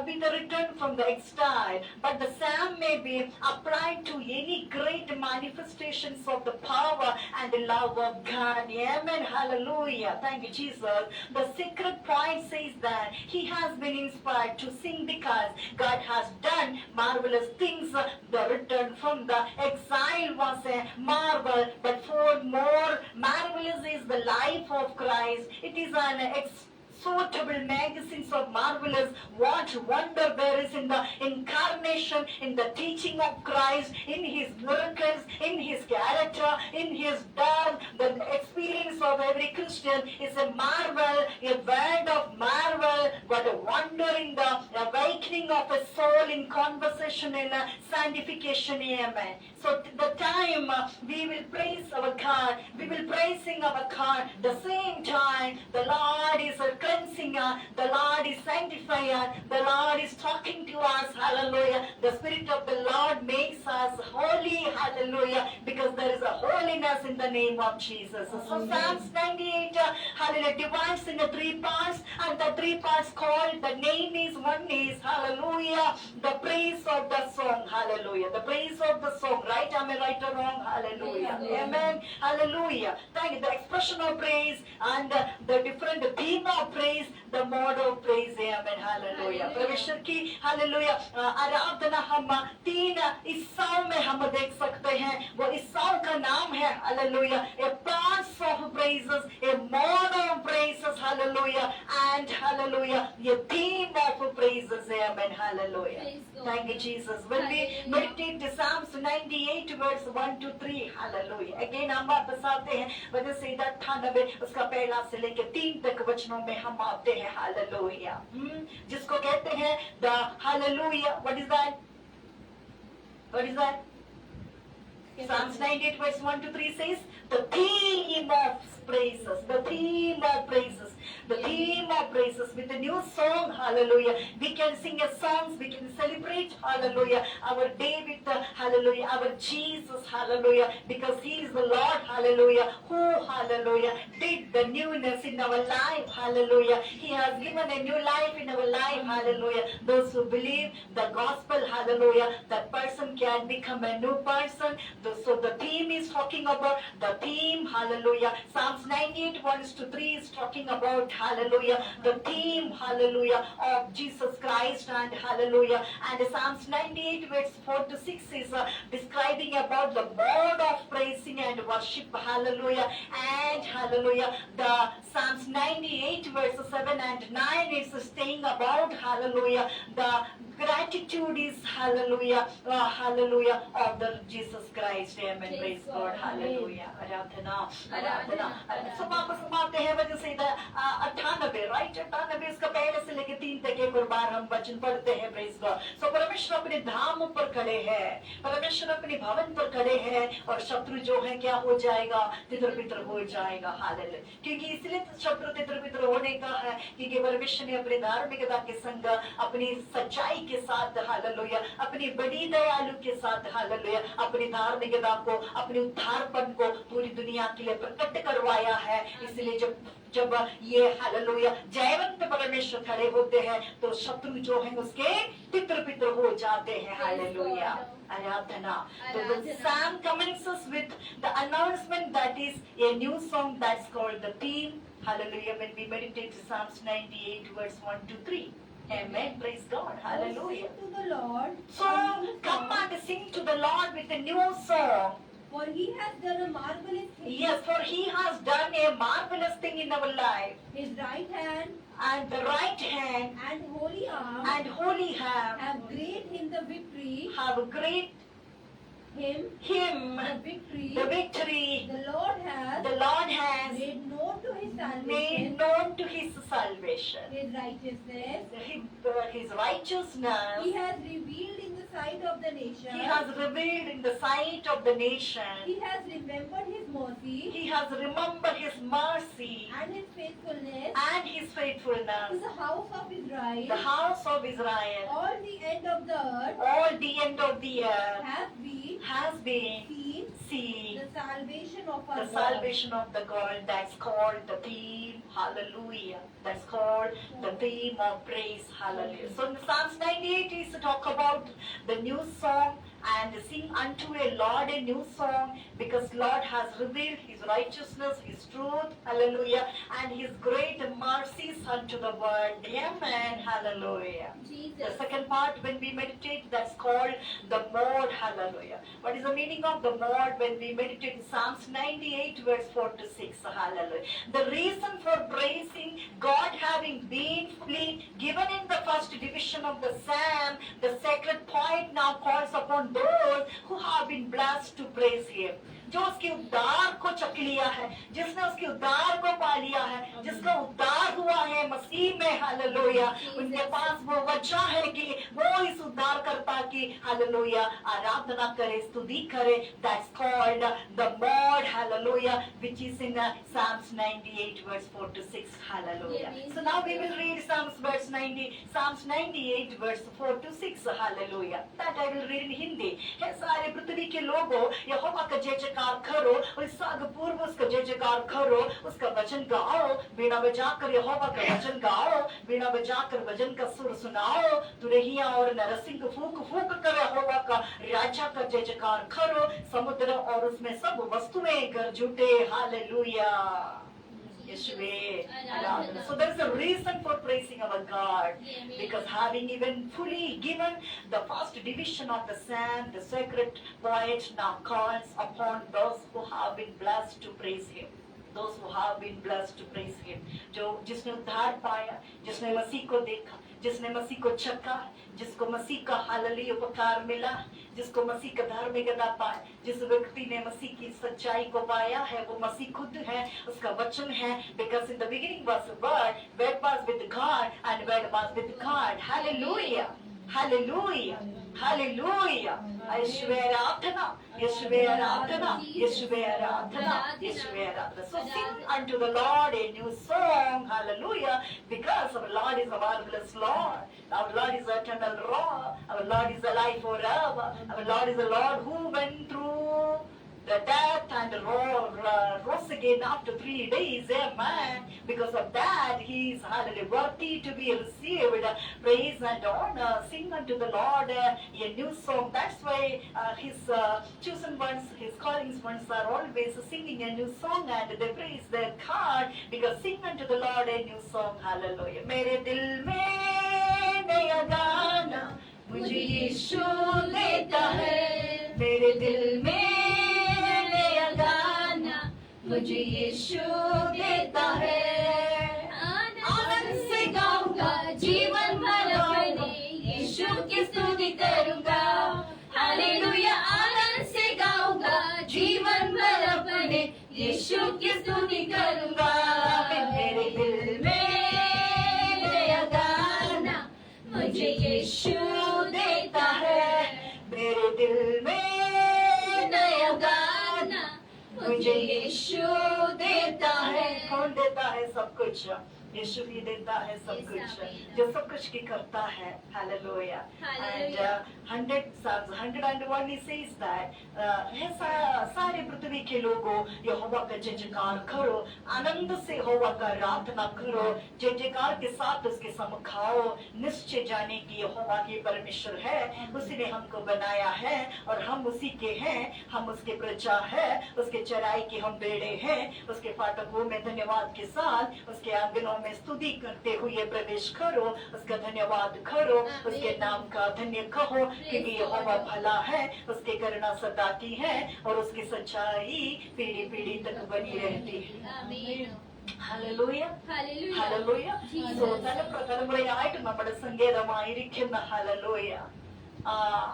be the return from the exile, but the psalm may be applied to any great manifestations of the power and the love of God. Amen. Hallelujah. Thank you, Jesus. The secret point says that he has been inspired to sing because God has done marvelous things. The return from the exile was a marvel, but for more marvelous is the life of Christ. It is an suitable magazines of marvelous what wonder there is in the incarnation, in the teaching of Christ, in his miracles, in his character, in his death. The experience of every Christian is a marvel, a world of marvel, but a wonder in the awakening of a soul in conversation and sanctification. Amen. So the time we will praise our God, we will praising our God. The same time the Lord is cleansing, the Lord is sanctifying, the Lord is talking to us, hallelujah. The Spirit of the Lord makes us holy, hallelujah, because there is a holiness in the name of Jesus. So Psalms 98, hallelujah, divides into three parts, and the three parts called, the name is one is, hallelujah, the praise of the song, hallelujah, the praise of the song, right? Am I right or wrong? Hallelujah. Amen. Hallelujah. Thank you. The expression of praise and the different theme of praise, the mode of praise. Amen. Hallelujah. परमेश्वर की hallelujah आराधना हम तीन हिस्सों में हम देख सकते हैं. वो हिस्सों का नाम है hallelujah. A parts of praises, a mode of praises, hallelujah, and hallelujah, a theme of praises. Amen. Hallelujah. Thank you, Jesus. When we meditate the Psalms 98 verse 1 to 3, hallelujah. Again हम वापस आते हैं वजह से इधर 98 उसका पहला से लेके 3 तक वचनों में हम आते हैं hallelujah. जिसको कहते हैं the hallelujah. What is that? What is that? Psalms 98 verse 1 to 3 says the theme of praises, the theme of praises, the theme of praises with a new song, hallelujah. We can sing a songs, we can celebrate, hallelujah, our day with the, hallelujah, our Jesus, hallelujah, because he is the Lord, hallelujah, who, hallelujah, did the newness in our life, hallelujah. He has given a new life in our life, hallelujah. Those who believe the gospel, hallelujah, that person can become a new person. So the theme is talking about the theme, hallelujah. Psalms Psalms 98 1 to 3 is talking about, hallelujah, the theme, hallelujah, of Jesus Christ, and hallelujah. And Psalms 98 verse 4 to 6 is describing about the mode of praising and worship, hallelujah. And hallelujah, the Psalms 98 verse 7 and 9 is saying about, hallelujah, the gratitude is, hallelujah, hallelujah, of the Jesus Christ. Amen. Praise God. Hallelujah. Aradhana, aradhana. So वापस हम आते हैं वजह से 98, right? 98 इसका पहले से लेके 3 तक एक और बार हम वचन पढ़ते हैं. Praise God. सो परमेश्वर अपने धाम पर खड़े हैं, परमेश्वर अपने भवन पर खड़े हैं, और शत्रु जो है क्या हो जाएगा? तितर बितर हो जाएगा. हालेलुया. क्योंकि इसलिए शत्रु तितर बितर होने का है क्योंकि परमेश्वर ने अपने धार्मिकता के संग, अपनी सच्चाई के साथ, हालेलुया, अपनी बड़ी दयालु के साथ, हालेलुया, अपनी धार्मिकता को, अपने उद्धारपन को पूरी दुनिया के लिए प्रकट करवाया है. इसलिए जब ये, हालेलुया, जयवंत परमेश्वर खड़े होते हैं तो शत्रु जो है उसके तितर बितर हो जाते हैं. Hallelujah. Aradhana. So the psalm commences with the announcement that is a new song that's called the theme. Hallelujah. When we meditate Psalms 98 verse 1 to 3. Amen. Praise God. Hallelujah. Sing to the Lord. So come and sing to the Lord with a new song. For he has done a marvelous thing. Yes, for he has done a marvelous thing in our life. His right hand And the right hand and holy arm and holy hand have great him the victory. have great Him him the victory. the victory. The Lord has The Lord has made known to his made salvation. known to his salvation. His righteousness. His righteousness He has revealed in the sight of the nation. he has revealed in the sight of the nation. He has remembered his mercy He has remembered his mercy and his faithfulness and his to faithfulness. the house of Israel. The house of Israel, All the end of the earth all the end of the earth, has been seen the salvation of our the salvation of the God. That's called the theme. Hallelujah. That's called the theme of praise. Hallelujah. So in Psalms 98 is to talk about the new song and sing unto a Lord a new song, because Lord has revealed his righteousness, his truth, hallelujah, and his great mercies unto the world. Amen. Hallelujah. The second part when we meditate, that's called the mode. Hallelujah. What is the meaning of the mode when we meditate? Psalms 98 verse 4 to 6. Hallelujah. The reason for praising God having been fully given in the first division of the psalm, the sacred poet now calls upon those who have been blessed to praise him. जो उसके उद्धार को चख लिया है, जिसने उसके उद्धार को पा लिया है, जिसका उद्धार हुआ है मसीह में, हालेलुया, उनके पास वो वजह है कि वो इस उद्धारकर्ता की, हालेलुया, आराधना करे, स्तुति करे. That's called the mode, hallelujah, which is in Psalms 98 verse 4 to 6. Hallelujah. So now we will read Psalms 98 verse 4 to 6. Hallelujah. That I will read in Hindi. हे सारे पृथ्वी के लोगों, यहोवा का जय जयकार करो, और इस साग पूर्व उसका जय जयकार करो, उसका वचन गाओ, बीड़ा बजाकर यहोवा का वचन गाओ, बीड़ा बजाकर वचन का सुर सुनाओ, तुरहिया और नरसिंह फूक फूक कर यहोवा का राजा का जय जयकार करो, समुद्र और उसमें सब वस्तुएं कर जुटे. Hallelujah. So there is a reason for praising our God, because having even fully given the first division of the psalm, the sacred poet now calls upon those who have been blessed to praise him. Those who have been blessed to praise him. जो जिसने उद्धार पाया, जिसने मसीह को देखा, जिसने मसीह को चखा, जिसको मसीह का हालेलुया उपकार मिला, जिसको मसीह का धार्मिकता पाया, जिस व्यक्ति ने मसीह की सच्चाई को पाया है, वो मसीह खुद है, उसका वचन है. Because in the beginning was the word was with God, and word was with God. Hallelujah. Hallelujah. Hallelujah. Yeshua Aradhana. Yeshua Aradhana. Yeshua Aradhana. Yeshua Aradhana. So sing unto the Lord a new song. Hallelujah. Because our Lord is a marvelous Lord. Our Lord is eternal rock. Our Lord is alive forever. Our Lord is the Lord who went through the death and rose again after 3 days. Amen. Because of that, he is hallelujah worthy to be received praise and honor. Sing unto the Lord a new song. That's why his chosen ones, his callings ones are always singing a new song and they praise their God because sing unto the Lord a new song. Hallelujah. मेरे दिल में नया गाना मुझे यीशु देता है. मेरे दिल में नया गाना मुझे यीशु देता है. आनंद से गाऊंगा जीवन भर अपने यीशु की स्तुति करूंगा. हालेलुया. आनंद से गाऊंगा जीवन भर अपने यीशु की स्तुति करूंगा. मेरे दिल में नया गाना मुझे यीशु देता है. मेरे दिल में नया गाना मुझे यीशु देता है. कौन देता है सब कुछ? यीशु ही देता है सब कुछ, जो सब कुछ की करता है. Hallelujah. And 101 he says that सारे पृथ्वी के लोगों यहोवा का जय जयकार करो, आनंद से यहोवा का आराधना करो, जय जयकार के साथ उसके सम्मुख आओ. निश्चय जाने की यहोवा ही परमेश्वर है, उसी ने हमको बनाया है और हम उसी के हैं. हम उसके प्रजा है, उसके चराई के हम बेड़े हैं. उसके फाटकों में धन्यवाद के साथ उसके आंगनों में स्तुति करते हुए प्रवेश करो. उसका धन्यवाद करो, उसके नाम का धन्य कहो, क्योंकि यहोवा भला है, उसकी करुणा सदा की है और उसकी सच्चाई पीढ़ी पीढ़ी तक बनी रहती है. Hallelujah hallelujah. സോ തലമുറയായിട്ട് നമ്മുടെ സങ്കേതമായിരിക്കുന്ന ഹല്ലേലൂയ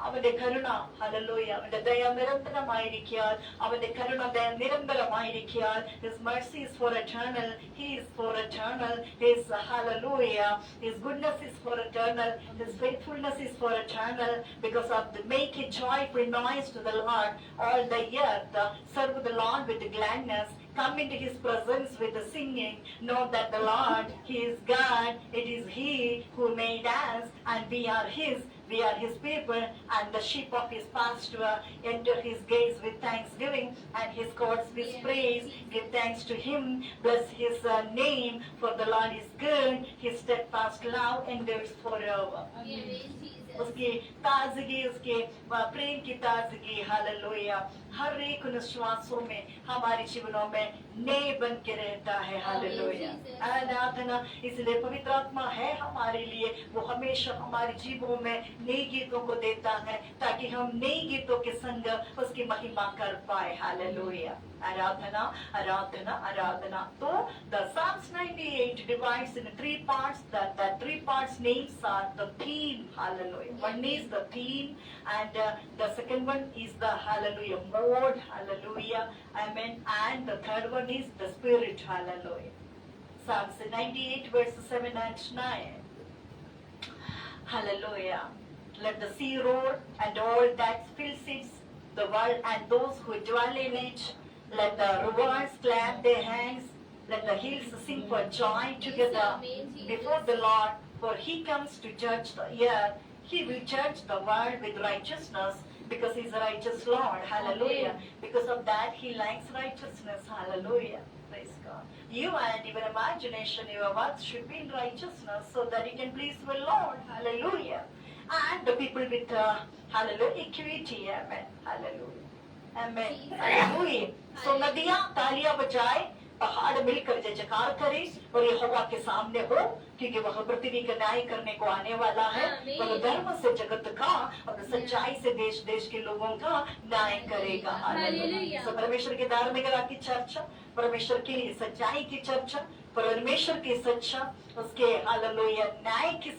അവന്റെ കരുണ ഹല്ലേലൂയ, അവന്റെ ദയ നിരന്തരമായിരിക്കാൻ, അവന്റെ കരുണ നിരന്തരമായിരിക്കാൻ. His mercy is for eternal, he is for eternal. His hallelujah, his goodness is for eternal, his faithfulness is for eternal. Because of the make a joyful noise to the Lord all the earth. Serve the Lord with gladness, come into his presence with the singing. Know that the Lord, he is God. It is he who made us and we are his. We are his people and the sheep of his pasture. Enter his gates with thanksgiving and his courts with praise. Give thanks to him. Bless his name, for the Lord is good. His steadfast love endures forever. उसकी ताजगी, उसके प्रेम की ताजगी hallelujah हर एक निश्वासों में हमारे जीवनों में नए बन के रहता है. हालेलुया. आराधना इसलिए पवित्र आत्मा है हमारे लिए, वो हमेशा हमारे जीवों में नए गीतों को देता है ताकि हम नए गीतों के संग उसकी महिमा कर पाए. हालेलुया. आराधना आराधना आराधना. तो the Psalms 98 divides in 3 parts. The 3 parts names are the theme. Hallelujah. One is the theme and the second one is the hallelujah mode. Hallelujah. Amen. And the third one is the spirit. Hallelujah. Psalms 98 verses 7 and 9. Hallelujah. Let the sea roar and all that fills it, the world and those who dwell in it. Let the rivers clap their hands. Let the hills sing for joy together before the Lord. For he comes to judge the earth. He will judge the world with righteousness because he is a righteous Lord. Hallelujah. Because of that he likes righteousness. Hallelujah. Praise God. You and your imagination, your works should be in righteousness so that you can please the Lord. Hallelujah. And the people with hallelujah equity. Amen. Hallelujah. Amen. Hallelujah. So नदियाँ तालियां बजाए, पहाड़ मिलकर जय जयकार करे और यहोवा के सामने हो, क्योंकि वह पृथ्वी का न्याय करने को आने वाला है. वह धर्म से जगत का और सच्चाई से देश देश के लोगों का न्याय करेगा. हालेलुया. तो परमेश्वर की धार्मिकता की चर्चा, परमेश्वर की सच्चाई की चर्चा, परमेश्वर की सच्चा, उसके हालेलुया न्याय की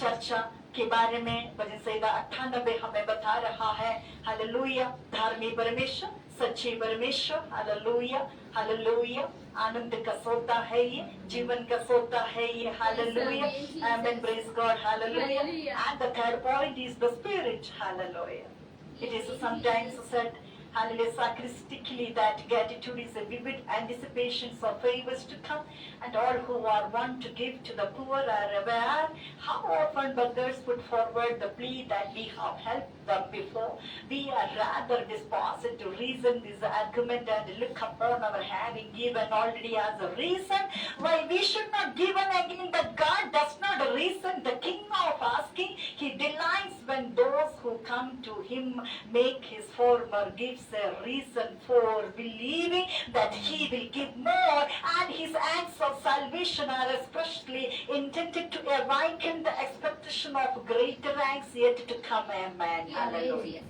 चर्चा के बारे में भजन संहिता 98 हमें बता रहा है. हालेलुया. धार्मिक परमेश्वर, सच्चे परमेश्वर. Hallelujah hallelujah. आनंद का सोता है ये, जीवन का सोता है ये. Hallelujah. Amen. Praise God. Hallelujah. And the third point is the spirit. Hallelujah. It is sometimes said hallelujah, sacristically, that gratitude is a vivid anticipation of favors to come, and all who are one to give to the poor are aware how often beggars put forward the plea that we have helped them before. We are rather disposed to reason this argument and look upon our having given already as a reason why we should not give again, but God does not reason the king of asking. He delights when those who come to him make his former gifts a reason for believing that he will give more, and his acts of salvation are especially intended to awaken the expectation of greater acts yet to come. Amen. Hallelujah.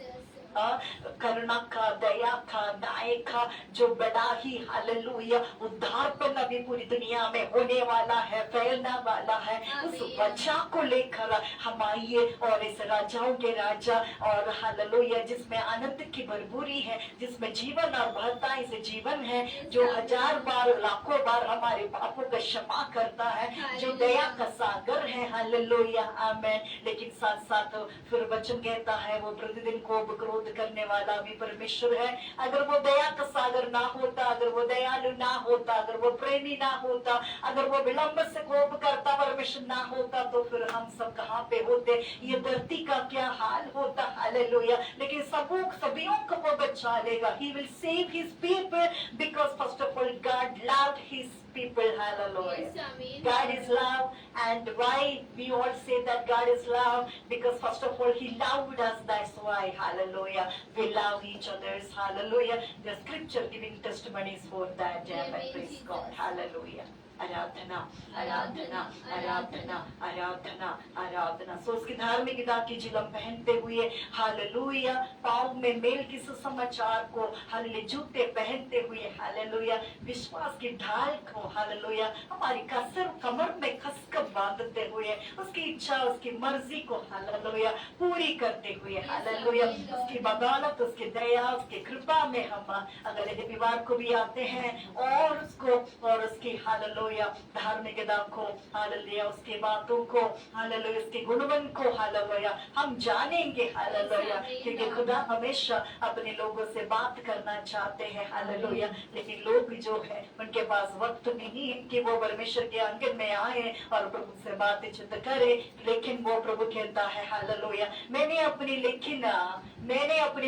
करुणा का, दया का, न्याय का जो बड़ा ही hallelujah उद्धारपन अभी पूरी दुनिया में होने वाला है, फैलने वाला है, उस वजह को लेकर हम आइए और इस राजाओं के राजा और हालेलुया जिसमें आनंद की भरपूरी है, जिसमें जीवन और बहता इस जीवन है, जो 1000 बार लाखों बार हमारे पापों का क्षमा करता है, जो दया का सागर है। हालेलुया, आमेन। लेकिन साथ साथ फिर वचन कहता है वो प्रतिदिन कोप क्रोध करने वाला भी परमेश्वर है। अगर वो दया का सागर ना होता, अगर वो दयालु ना होता, अगर वो प्रेमी ना होता, अगर वो विलंब से कोप करता परमेश्वर ना होता, तो फिर हम सब कहाँ पे होते, ये धरती का क्या हाल होता। हालेलुया। लेकिन सभियों को वो बचा लेगा। He will save his people because first of all God loved his people. Hallelujah. Yes, amen. God is love, and why we all say that God is love? Because first of all He loved us. That's why, hallelujah, we love each others. Hallelujah. The scripture giving testimonies for that. Amen. Praise God. Hallelujah. आराधना आराधना आराधना आराधना आराधना। सो उसकी धार्मिकता की जिलम पहनते हुए hallelujah, पाँव में मेल की सुसमाचार को हालेलुया, जूते पहनते हुए हालेलुया, विश्वास की ढाल को हालेलुया हमारी कसर कमर में कसकर बांधते हुए उसकी इच्छा उसकी मर्जी को हालेलुया पूरी करते हुए हालेलुया उसकी बदौलत उसकी दया उसकी कृपा में हम अगले रविवार को भी आते हैं और उसको और उसकी हालेलुया धार्मिकता को हालेलुया उसकी बातों को हालेलुया उसके गुणवन को हालेलुया हम जानेंगे। हालेलुया, क्योंकि खुदा हमेशा अपने लोगों से बात करना चाहते हैं। हालेलुया, लेकिन लोग जो है उनके पास वक्त नहीं है कि वो परमेश्वर के आंगन में आए और प्रभु से बातचीत करे। लेकिन वो प्रभु कहता है हालेलुया, मैंने अपनी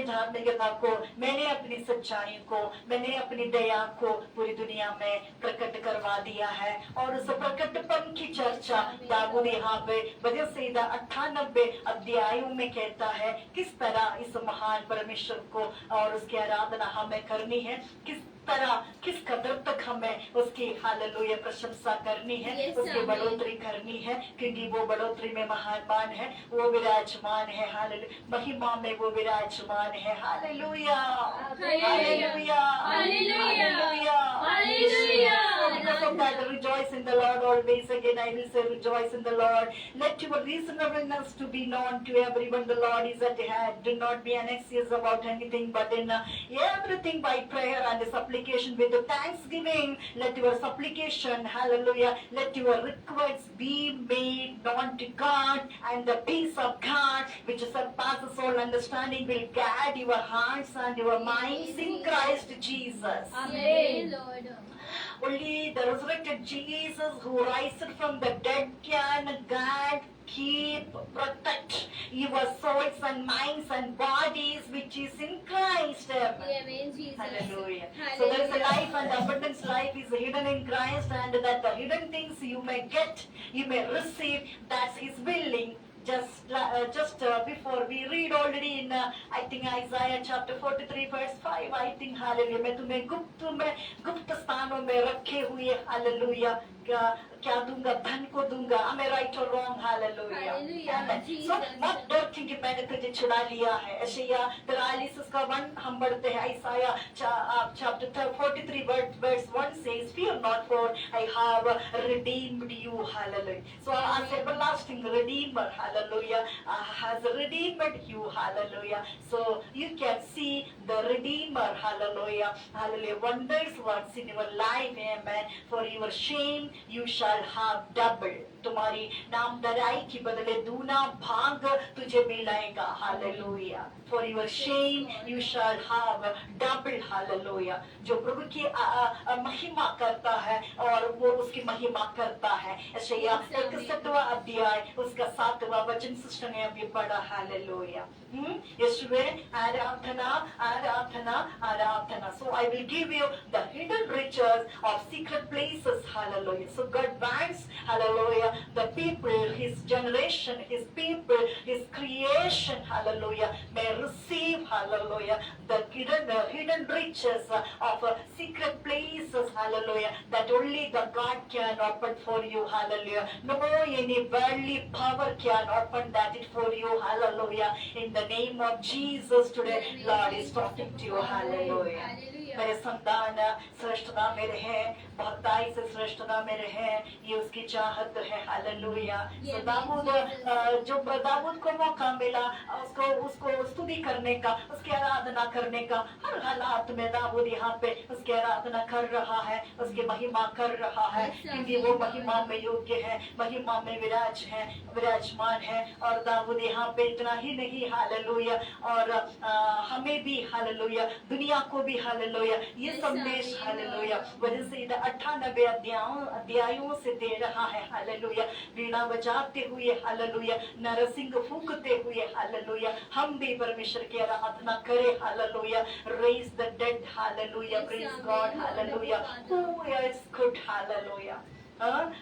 धार्मिकता को, मैंने अपनी सच्चाई को, मैंने अपनी दया को पूरी दुनिया में प्रकट करवा दिया है। और उस प्रकटपन की चर्चा दाऊद यहाँ पे भजन संहिता 98 अध्यायों में कहता है किस तरह इस महान परमेश्वर को और उसकी आराधना हमें करनी है, किस तरह किस कदर तक हमें उसकी हालेलुया प्रशंसा करनी है, उसकी बढ़ोतरी करनी है, क्योंकि वो बढ़ोतरी में महान है, वो विराजमान है। हालेलुया, महिमा में वो विराजमान है। Hallelujah hallelujah hallelujah hallelujah. Because of that, rejoice in the Lord always. Again, I will say rejoice in the Lord. Let your reasonableness to be known to everyone. The Lord is at hand. Do not be anxious about anything, but in everything by prayer and supplication with thanksgiving. Let your supplication, hallelujah, let your requests be made known to God, and the peace of God, which surpasses all understanding, will guard your hearts and your minds in Christ Jesus. Amen, Lord. Only the resurrected Jesus who rised from the dead can guard, keep, protect your souls and minds and bodies which is in Christ. Amen, Jesus. Hallelujah. So there is a life and abundance life is hidden in Christ, and that the hidden things you may get, you may receive, that's His willing. Just before we read already in I think Isaiah chapter 43 verse 5, I think hallelujah, मैं तुम्हें गुप्त स्थानों में रखे हुए hallelujah क्या दूंगा, धन को दूंगा। Am I right or wrong? Hallelujah. Hallelujah. So मत डर क्योंकि मैंने तुझे छुड़ा लिया है। यशायाह 43 उसका 1 हम बढ़ते हैं। Isaiah chapter 43 verse 1 says, fear not, for I have redeemed you. Hallelujah. So as everlasting redeemer, hallelujah, has redeemed you. Hallelujah. So you can see the redeemer, hallelujah, hallelujah, wonders works in your life. Amen. For your shame you shall have double. तुम्हारी नामधराई की बदले दूना भाग तुझे मिलेगा. Hallelujah. For your shame you shall have double. Hallelujah. जो प्रभु की महिमा करता है और वो उसकी महिमा करता है. यशायाह 61वां अध्याय उसका 7वां वचन सिस्टर ने अभी पढ़ा. हालेलुया. यीशुवे आराधना आराधना आराधना. So I will give you the hidden riches of secret places. Hallelujah. So God wants, hallelujah, the people, his generation, his people, his creation, hallelujah, may receive, hallelujah, the hidden riches of secret places, hallelujah, that only the God can open for you. Hallelujah. No any worldly power can open that it for you. Hallelujah. In the name of Jesus today, Lord is talking to you. Hallelujah. Hallelujah. मेरे संतान श्रेष्ठता में रहे, भक्ताई से श्रेष्ठता में रहे, ये उसकी चाहत है. हालेलुया. Yeah, दाऊद, जो दाऊद को मौका मिला उसको स्तुति करने का, उसकी आराधना करने का, हर हालात में दाऊद यहाँ पे उसकी आराधना कर रहा है, उसकी महिमा कर रहा है, क्योंकि वो महिमा में योग्य है, महिमा में विराजमान है. और दाऊद यहाँ पे इतना ही नहीं, हालेलुया, और हमें भी, हालेलुया, दुनिया को भी, हालेलुया, ये संदेश, हालेलुया, वजह से 98 अध्यायों से दे रहा है. हालेलुया. वीणा बजाते हुए, हालेलुया, नरसिंह फूंकते हुए, हालेलुया, हम भी परमेश्वर की आराधना करें. Hallelujah. Raise the dead. Hallelujah. Praise God. Hallelujah. Who else could, hallelujah,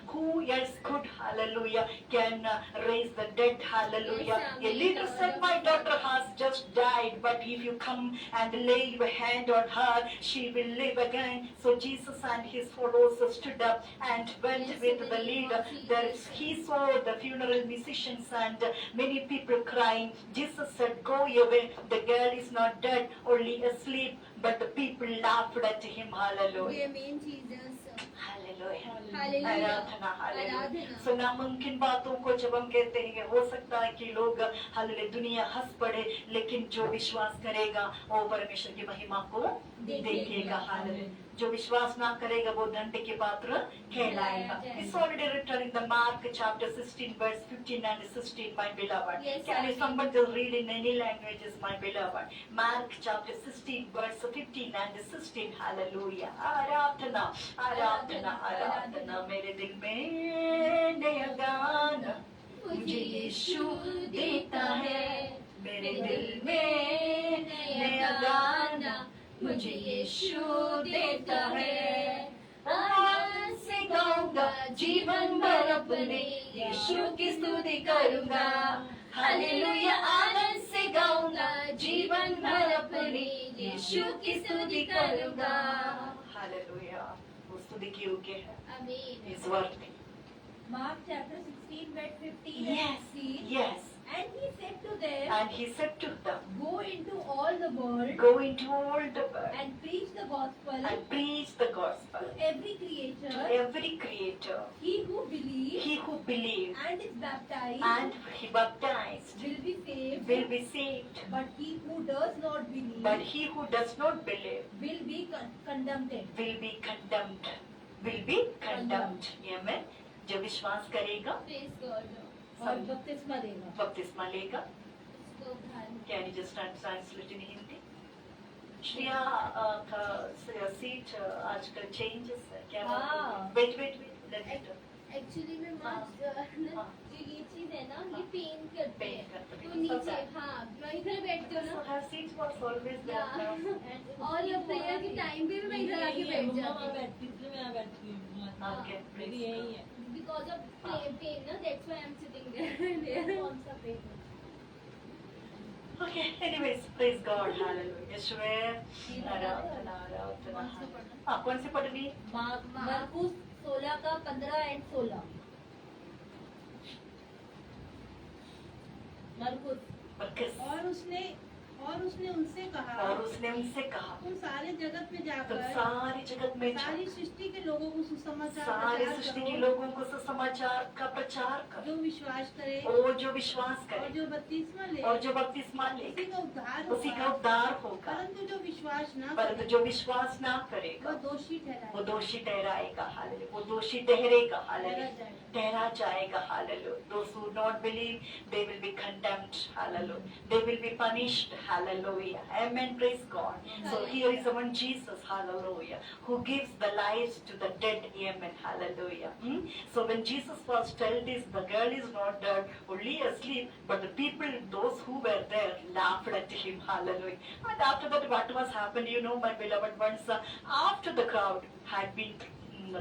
who else could, hallelujah, can raise the dead. Hallelujah. A leader said, my daughter has just died, but if you come and lay your hand on her, she will live again. So Jesus and his followers stood up and went with the leader. There he saw the funeral musicians and many people crying. Jesus said, go away, the girl is not dead, only asleep. But the people laughed at him. Hallelujah. Amen, Jesus. Hallelujah. Hallelujah. Aradhana. Hallelujah. आराधना. सो नामुमकिन बातों को जब हम कहते हैं, हो सकता है कि लोग, हालेलुया, दुनिया हंस पड़े, लेकिन जो विश्वास करेगा वो परमेश्वर की महिमा को देखेगा. हालेलुया. जो विश्वास ना करेगा वो दंड के पात्र कहलाएगा. It's already written in the Mark chapter 16 verse 15 and 16, my beloved. Yes, Can you sir. somebody just read in any languages, my beloved? Mark chapter 16 verse 15 and 16. Hallelujah. आराधना आराधना आराधना. मेरे दिल में नया गाना मुझे यीशु देता है. मेरे दिल में नया गाना मुझे यीशु देता है. आनंद से गाऊंगा जीवन भर अपने यीशु की स्तुति करूंगा. हालेलुया. आनंद से गाऊंगा जीवन भर अपने यीशु की स्तुति करूंगा. हालेलुया. वो स्तुति की योग्य है. Amen. इस worth. Mark chapter 16 verse 15 Yes. and 16. Yes. And he said to them, And he said to them, go into all the world go into all the world and preach the gospel and preach the gospel to every to creature. every creature. He who believes He who believes and is baptized and he baptized will be saved, will be saved, but he who does not believe but he who does not believe will be condemned. will be condemned. Will be condemned. Amen. जो विश्वास करेगा, Praise God. और बपतिस्मा देगा. बपतिस्मा लेगा. इसको धारण. Can you just translate in Hindi? Shreya का सीट आजकल चेंजेस है क्या? हाँ. Wait. Let me do. Actually में माँ जो ये चीज है ना, ये पेन करते Pain हैं. करते हैं. तो नीचे, हाँ, मैं इधर बैठती हूँ So ना. her seat was always there. Yeah. और प्रेयर के टाइम पे भी मैं इधर आके बैठ जाती हूँ. बैठती हूँ, इसलिए मैं यहाँ बैठती हूँ. Okay, मेरी praise यही है. Because of pain, ना, that's why I'm sitting there. कौन सा pain? Okay, anyways, praise God, hallelujah. यीशुवे आराधना आराधना. हाँ, कौन सी पढ़नी? मरकुस 16 का 15 and 16. मरकुस. मरकस. और उसने उनसे कहा, और उसने उनसे कहा, तुम सारे जगत में तुम जाकर सारी जगत में सारी जाओ, सृष्टि के लोगों को सुसमाचार सारे प्रचार सृष्टि करो। के लोगों को सुसमाचार का प्रचार जो करो, विश्वास करे और जो विश्वास और करे जो बपतिस्मा ले और जो बपतिस्मा उसी लेगा का उद्धार उसी का होगा। उद्धार होगा। परंतु जो विश्वास न परंतु करे जो विश्वास ना करेगा वह दोषी वो ठहराएगा, दोषी ठहराएगा। हालेलुया, वो दोषी ठहरेगा। हालेलुया, ठहरा जाएगा। ठहरा जाएगा। Hallelujah, those who not believe they will be condemned. Hallelujah, they will be punished. Hallelujah, amen, praise God. So here is the one Jesus, hallelujah, who gives the life to the dead. Amen, hallelujah. So when Jesus was told this, the girl is not dead, only asleep, but the people, those who were there, laughed at him. Hallelujah. And after that, what was happened, you know, my beloved ones, after the crowd had been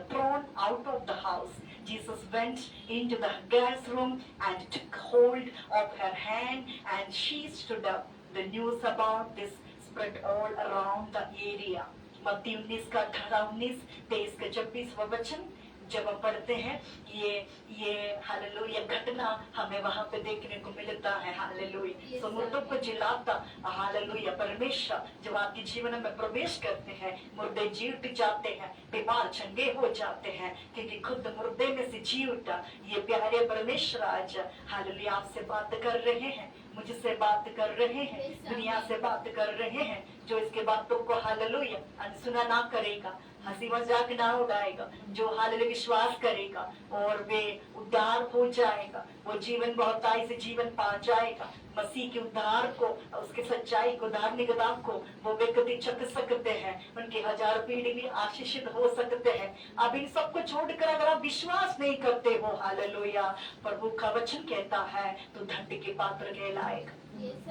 thrown out of the house, Jesus went into the girl's room and took hold of her hand, and she stood up. The news about this spread all around the area. मत्ती 19 का 18-19, 23 का 26वां वचन जब हम पढ़ते हैं, ये hallelujah घटना हमें वहां पे देखने को मिलता है। हालेलुया, so मुर्दों को जिलाता हालेलुया परमेश्वर जब आपके जीवन में प्रवेश करते हैं, मुर्दे जी उठ जाते हैं, बीमार चंगे हो जाते हैं, क्योंकि खुद मुर्दे में से जी उठा। ये प्यारे परमेश्वर आज हालेलुया आपसे बात कर रहे हैं, मुझसे बात कर रहे हैं, दुनिया से बात कर रहे हैं। जो इसके बातों को हालेलुया अनसुना ना करेगा, हंसी मजाक ना उड़ाएगा, जो हालेलुया विश्वास करेगा और वे उद्धार हो जाएगा, वो जीवन बहुताई से जीवन पा जाएगा। मसीह के उद्धार को, उसके सच्चाई को, धार्मिकता को वो व्यक्ति चख सकते हैं, उनकी 1000 पीढ़ी भी आशीषित हो सकते हैं। अब इन सबको छोड़कर अगर आप विश्वास नहीं करते हो हालेलुया, प्रभु का वचन कहता है तो दंड के पात्र कहलाएगा,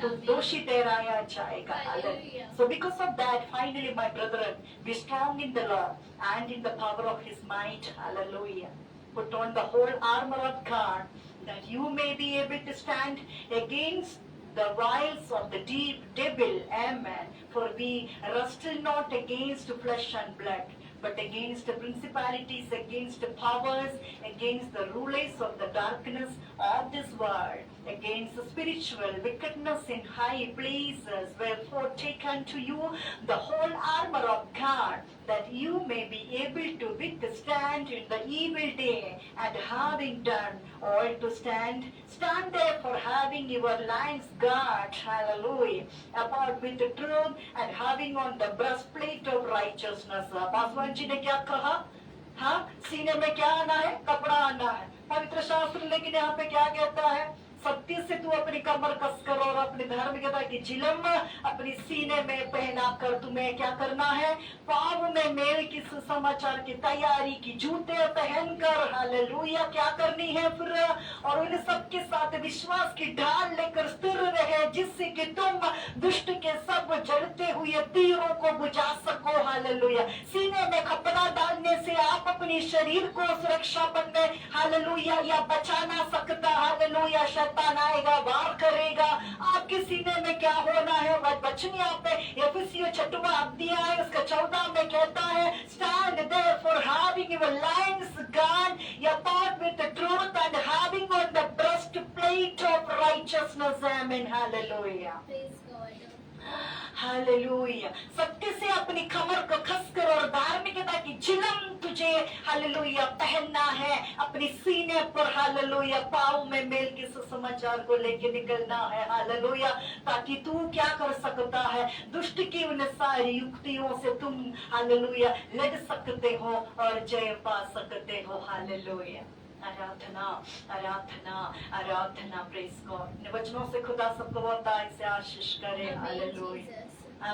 तो दोषी ठहराया जाएगा। Hallelujah. So because of that, finally my brethren, be strong in the Lord and in the power of his might. Hallelujah. Put on the whole armor of God, that you may be able to stand against the wiles of the deep devil. Amen. For we wrestle not against flesh and blood, but against the principalities, against the powers, against the rulers of the darkness of this world, against the spiritual wickedness in high places. Wherefore take unto you the whole armor of God, that you may be able to withstand in the evil day, and having done all to stand, stand therefore having your loins girt, hallelujah, about with the truth, and having on the breastplate of righteousness. Paswan ji ने क्या कहा? हाँ, सीने में क्या आना है? कपड़ा आना है। पवित्र शास्त्र लेकिन यहाँ पे क्या कहता है? सत्य से तू अपनी कमर कसकर और अपनी धार्मिकता की चिलम अपनी सीने में पहना कर तुम्हें क्या करना है? पाँव में मेल की सुसमाचार की तैयारी की जूते पहनकर हालेलुया क्या करनी है फिर? और उन सबके साथ विश्वास की ढाल लेकर स्थिर रहे, जिससे कि तुम दुष्ट के सब जलते हुए तीरों को बुझा सको। हालेलुया। सीने में कपड़ा डालने से आप अपने शरीर को सुरक्षा बन में हालेलुया या बचा ना सकता। हालेलुया, शैतान आएगा, वार करेगा। आपके सीने में क्या होना है? वह वचन यहाँ पे एफिसियों 6वां अध्याय उसका 14 में कहता है, stand therefore having your loins girt about with the truth, and having on the breastplate of righteousness. Amen. Hallelujah. Praise God. Hallelujah. सत्य से अपनी कमर को कसकर और धार्मिकता की चिलम तुझे हालेलुया पहनना है अपनी सीने पर। हालेलुया, पाँव में मेल के सुसमाचार को लेके निकलना है। हालेलुया, ताकि तू क्या कर सकता है? दुष्ट की उन सारी युक्तियों से तुम हालेलुया लड़ सकते हो और जय पा सकते हो। हालेलुया, आराधना आराधना आराधना। Praise God. इन वचनों से खुदा सबको बहुत से आशीष करे। Hallelujah.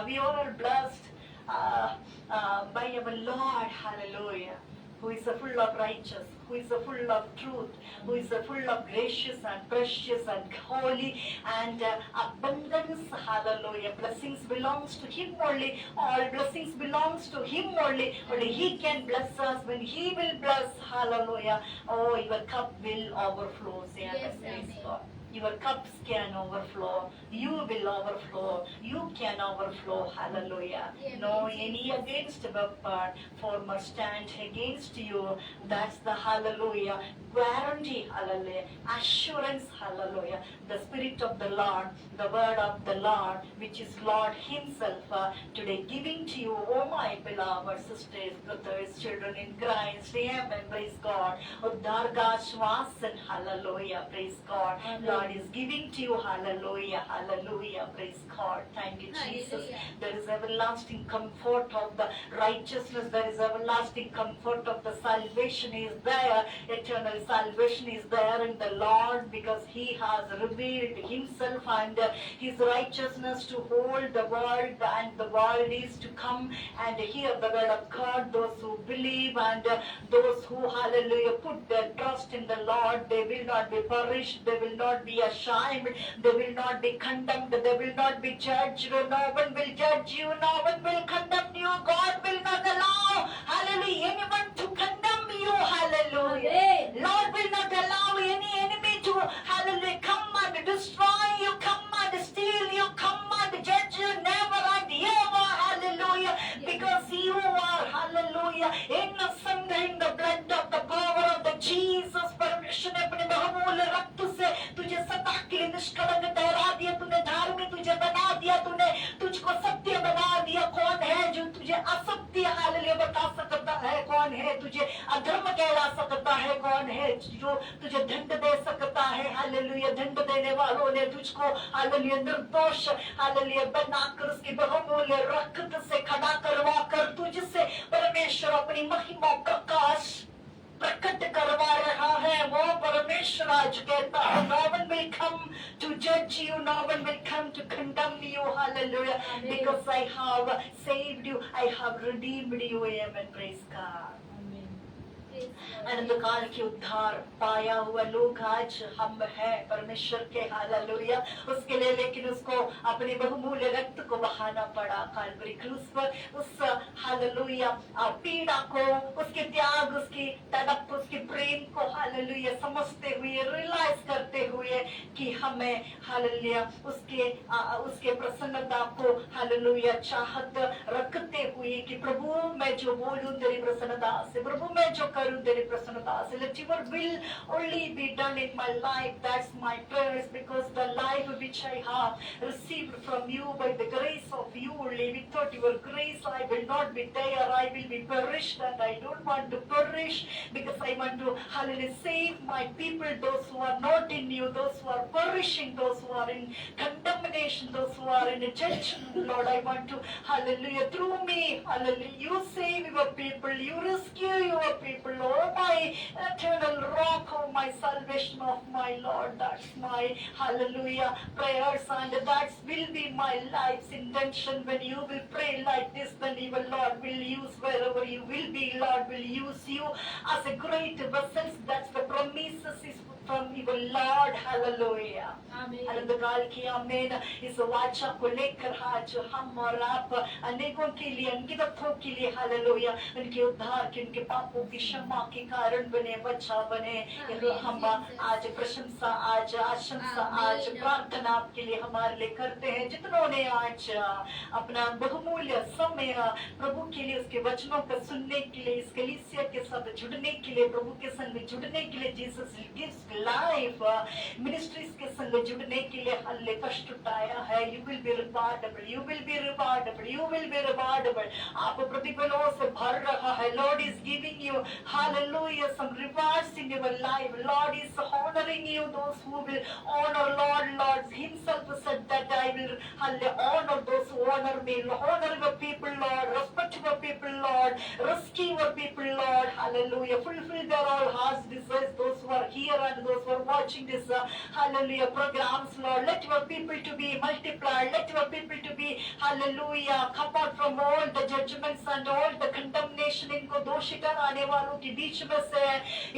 We all are blessed by our Lord. Hallelujah. Who is full of righteous, who is full of truth, who is full of gracious and precious and holy and abundance. Hallelujah. Blessings belongs to Him only. All blessings belongs to Him only. Only He can bless us. When He will bless, hallelujah, oh, your cup will overflow. Say, Yes, praise amen. God. your cups can overflow. You will overflow. You can overflow. Hallelujah. No any against weapon former stand against you. That's the hallelujah. Guarantee, hallelujah. Assurance, hallelujah. The Spirit of the Lord, the word of the Lord, which is Lord Himself, today giving to you, oh my beloved sisters, brothers, children in Christ. Amen. Praise God. Uddhar ka shwasan, hallelujah. Praise God. Lord is giving to you, hallelujah. Hallelujah. Praise God. Thank you, Jesus. Hallelujah. There is everlasting comfort of the righteousness. There is everlasting comfort of the salvation is there. Eternal salvation is there in the Lord, because He has revealed Himself and His righteousness to hold the world, and the world is to come and hear the word of God. Those who believe and those who, hallelujah, put their trust in the Lord, they will not be perished, they will not be ashamed, they will not be condemned, they will not be judged. No one will judge you, no one will condemn you. God will not allow, hallelujah, anyone to condemn you. Hallelujah. Amen. Lord will not allow any enemy to, hallelujah, come and destroy you, come and steal you, come and judge you. Never and ever. Hallelujah. Because you are, hallelujah, innocent in the blood of the power of the Jesus. परमेश्वर ने अपने बहुमूल्य रक्त से तुझे सदा के लिए निष्कलंक ठहरा दिया, तूने धार्मिक तुझे बना दिया, तूने तुझको सत्य बना दिया। कौन है जो तुझे असत्य, हालेलुया, बता सकता है? कौन है तुझे अधर्म कहला सकता है? कौन है जो तुझे दंड दे सकता है? हालेलुया। दंड देने वालों ने तुझको, हालेलुया, निर्दोष, हालेलुया, बनाकर उसकी बहुमूल्य रक्त से खड़ा करवा कर तुझसे परमेश्वर अपनी महिमा प्रकाश प्रकट करवा रहा है। वो परमेश्वर आज कहता है, no one will come to judge you, no one will come to condemn you. Hallelujah. Because I have saved you, I have redeemed you. Amen. Praise God. अनंतकाल के उद्धार पाया हुआ लोग आज हम हैं परमेश्वर के। हालेलुया। उसके लिए लेकिन उसको अपने बहुमूल्य रक्त को बहाना पड़ा काल्वरी क्रूस पर। उस, हालेलुया, पीड़ा को, उसके त्याग, उसकी तड़प, उसके प्रेम को, हालेलुया, समझते हुए, रियलाइज करते हुए कि हमें, हालेलुया, उसके प्रसन्नता को, हालेलुया, चाहत रखते हुए कि प्रभु मैं जो बोलूं तेरी प्रसन्नता से, प्रभु मैं जो करूं तेरी प्रसन्नता से, let your will only be done in my life. That's my prayers, because the life which I have received from you by the grace of you only. Without your grace I will not be there, I will be perished, and I don't want to perish, because I want to, hallelujah, save my people, those who are not in you, those who are perishing, those who are in condemnation, those who are in judgment. Lord, I want to, hallelujah, through me, hallelujah, you save your people, you rescue your people. Oh my eternal rock, oh my salvation of my Lord. That's my, hallelujah, prayers, and that will be my life's intention. When you will pray like this, then you will, Lord will use wherever you will be. Lord will use you as a great vessel. That's the promises is from your Lord. Hallelujah. आमीन। अनंतकाल की आमीन। इस वाचा को लेकर आज हम और आप अनेकों के लिए, अनगिनतों के लिए, हालेलुया, उनके उद्धार के, उनके पापों की क्षमा के कारण बने, बचा बने। हम आज प्रशंसा, आज आशंसा, आज प्रार्थना आपके लिए हमारे लिए करते हैं, जितनों ने आज अपना बहुमूल्य समय प्रभु के लिए, उसके वचनों को सुनने के लिए, इस कलीसिया के साथ जुड़ने के लिए, प्रभु के संग जुड़ने के लिए, जीसस गिव्स लाइफ मिनिस्ट्रीज के संग जुड़ने के लिए हल्ले कष्ट उठाया है। You will be rewardable, you will be rewardable, you will be rewardable. आप प्रतिफलों से भर रहा है। Lord is giving you, hallelujah, some rewards in your life. Lord is honoring you, those who will honor Lord himself said that I will honor those who honor me. Honor your people, Lord, respect your people, Lord, rescue your people, Lord, hallelujah, fulfill their all hearts desires, those who are here and those who are watching this, hallelujah, programs, Lord. Let your people to be multiplied, let your people to be, hallelujah, come out from all the judgments and all the condemnation. इनको दोषी कराने वालों के बीच में से,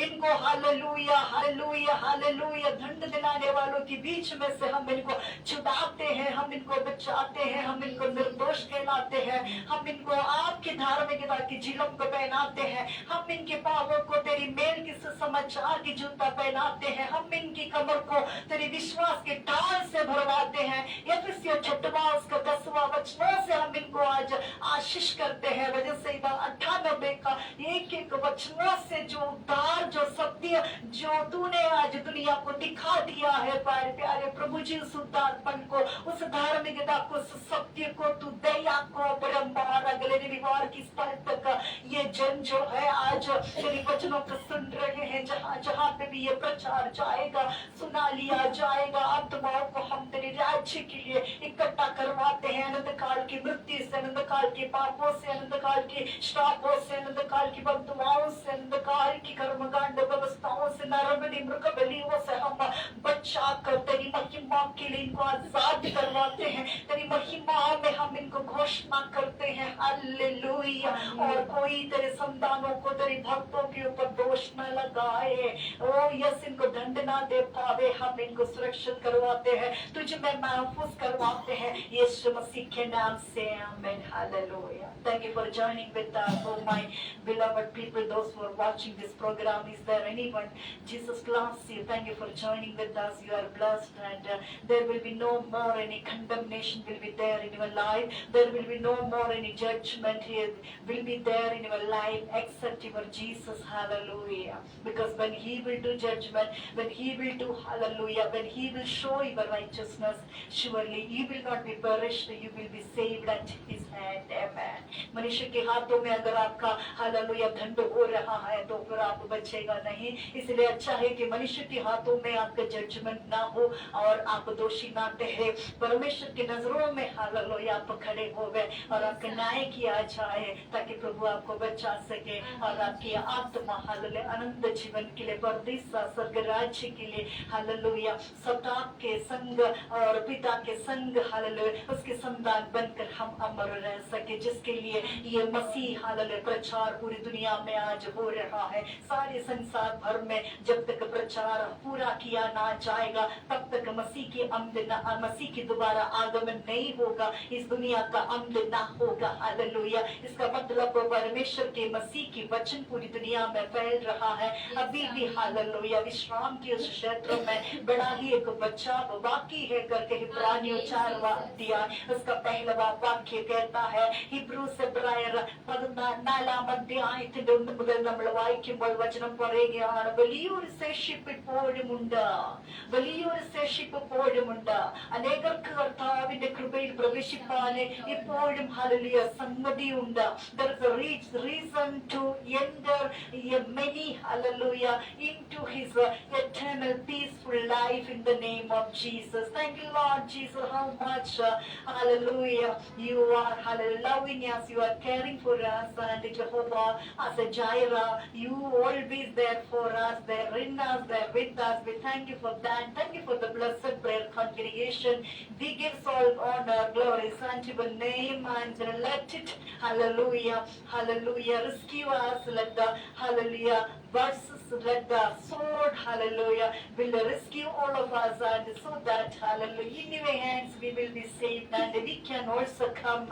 इनको hallelujah, hallelujah, hallelujah, दंड दिलाने वालों के बीच में से हम इनको छुड़ाते हैं, हम इनको बचाते हैं, हम इनको निर्दोष कहलाते हैं, हम इनको आपकी धार्मिकता की झिलम को पहनाते हैं, हम इनके पापों को तेरी मेल के सुसमाचार की जूता पहनाते हैं, हम इनकी कमर को तेरी विश्वास के ढाल से भरवाते हैं। एफिसियों 6वां उसका 10वां वचनों से हम इनको आज आशीष करते हैं। वजह से 98 का एक एक वचनों से जो उद्धार, जो सत्य, जो तूने आज दुनिया को दिखा दिया है प्यारे प्यारे प्रभु जी, उस उद्धारपन को, उस धार्मिकता को, उस सत्य को, तू दया को परम्बार अगले रविवार की स्तर तक ये जन जो है आज तेरी वचनों को सुन रहे हैं, जहाँ जहाँ पे भी ये प्रचार जाएगा, सुना लिया जाएगा, आत्माओं को हम तेरे राज्य के लिए इकट्ठा करवाते हैं। अनंत काल की मृत्यु से, अनंत काल के पापों से, अनंत काल की श्रापों से, अनंत काल की बददुआओं से, अनंत काल की कर्मकांड व्यवस्थाओं से, नरबली मृग बलियों से हम बचा कर तेरी महिमा के लिए इनको आजाद करवाते हैं। तेरी महिमा में हम इनको घोषणा करते हैं, हालेलुया। और कोई तेरे संतानों को, तेरे भक्तों के ऊपर दोष न लगाए, ओ यस, इनको दंड ना दे पावे, हम इनको सुरक्षित करवाते हैं, तुझ में महफूज करवाते हैं, यीशु मसीह के नाम से, आमीन, hallelujah. Thank you for joining with us, oh my beloved people, those who are watching this program. Is there anyone Jesus loves you? Thank you for joining with us. You are blessed, and there will be no more any condemnation will be there in your life. There will be no more any judgment here will be there in your life except your Jesus, hallelujah. Because when he will do judgment, when he will do hallelujah, when he will show your righteousness, surely you will not be perished, you will be saved at his hand, amen. मनुष्य के हाथों में अगर आपका hallelujah दंड हो रहा है तो फिर आप बचेगा नहीं। इसलिए अच्छा है कि मनुष्य के हाथों में आपका जजमेंट ना हो और आप दोषी ना ठहरे, परमेश्वर की नजरों में हालेलुया आप खड़े हो गए और आपका न्याय किया जाए, ताकि प्रभु आपको बचा सके और आपकी आत्मा हालेलुया अनंत जीवन के लिए, परदेसा स्वर्ग राज्य के लिए हालेलुया सदा के संग और पिता के संग हालेलुया उसके संतान बनकर हम अमर रह सके, जिसके लिए ये मसीह हालेलुया प्रचार पूरी दुनिया में आज हो रहा है। सारे संसार भर में जब तक प्रचार पूरा किया ना जाएगा तब तक मसीह की दोबारा आगमन नहीं होगा, इस दुनिया का अंत ना होगा, हालेलुया। इसका मतलब परमेश्वर के मसीह की वचन पूरी दुनिया में फैल रहा है। अभी भी हालेलुया विश्राम के उस क्षेत्र में बड़ा ही एक बचाव बाकी है करके इब्रानियों 4 उसका पहला वाक्य कहता है, ഹിബ്രൂസ് എബ്രായർ 14 അധ്യായത്തിന്റെ 1 മുതൽ നമ്മൾ വായിക്കുമ്പോൾ വചനം പറയുകയാണ്, വലിയൊരു ശേഷിപ്പ് ഇപ്പോഴുമുണ്ട്, വലിയൊരു ശേഷിപ്പ് ഇപ്പോഴുമുണ്ട്. അനേകർക്ക് കർത്താവിന്റെ കൃപയിൽ പ്രവേശിപ്പാൻ ഇപ്പോഴും hallelujah സംഗതിയുണ്ട്. There is a reason to enter many hallelujah into his eternal peaceful life in the name of Jesus. Thank you Lord Jesus, how much hallelujah you are hallelujah loving us, you are caring for us, and Jehovah as a Jireh, you always there for us, there in us, there with us. We thank you for that. Thank you for the blessed prayer congregation. We give all honor, glory unto your name, and let it hallelujah hallelujah rescue us. Let the hallelujah verses, let the sword hallelujah will rescue all of us, and so that hallelujah in your hands we will be saved, and we can also come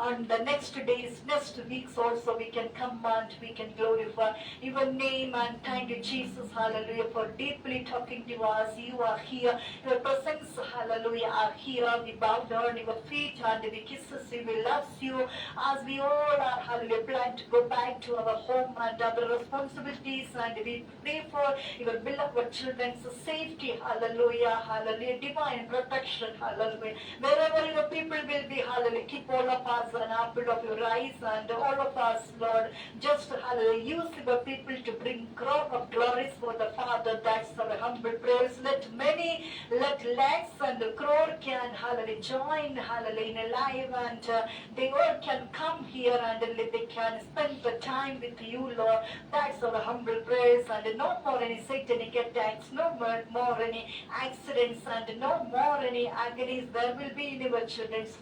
on the next days, next weeks also we can come and we can glorify your name. And thank you Jesus hallelujah for deeply talking to us. You are here, your presence hallelujah are here. We bow down your feet and we kiss you, we love you as we all are hallelujah plan to go back to our home and our responsibilities, and we pray for your beloved children's safety hallelujah hallelujah, divine protection hallelujah, wherever your people will be hallelujah. Keep all of us an apple of your eyes, and all of us Lord just hallelujah use your people to bring crop of glories for the Father. That's our humble prayers. Let lakhs and crore can hallelujah join hallelujah in a life, and they all can come here and they can spend the time with you Lord. That's our humble prayers, and no more any satanic attacks, no more any accidents, and no more any agonies there will be in your children's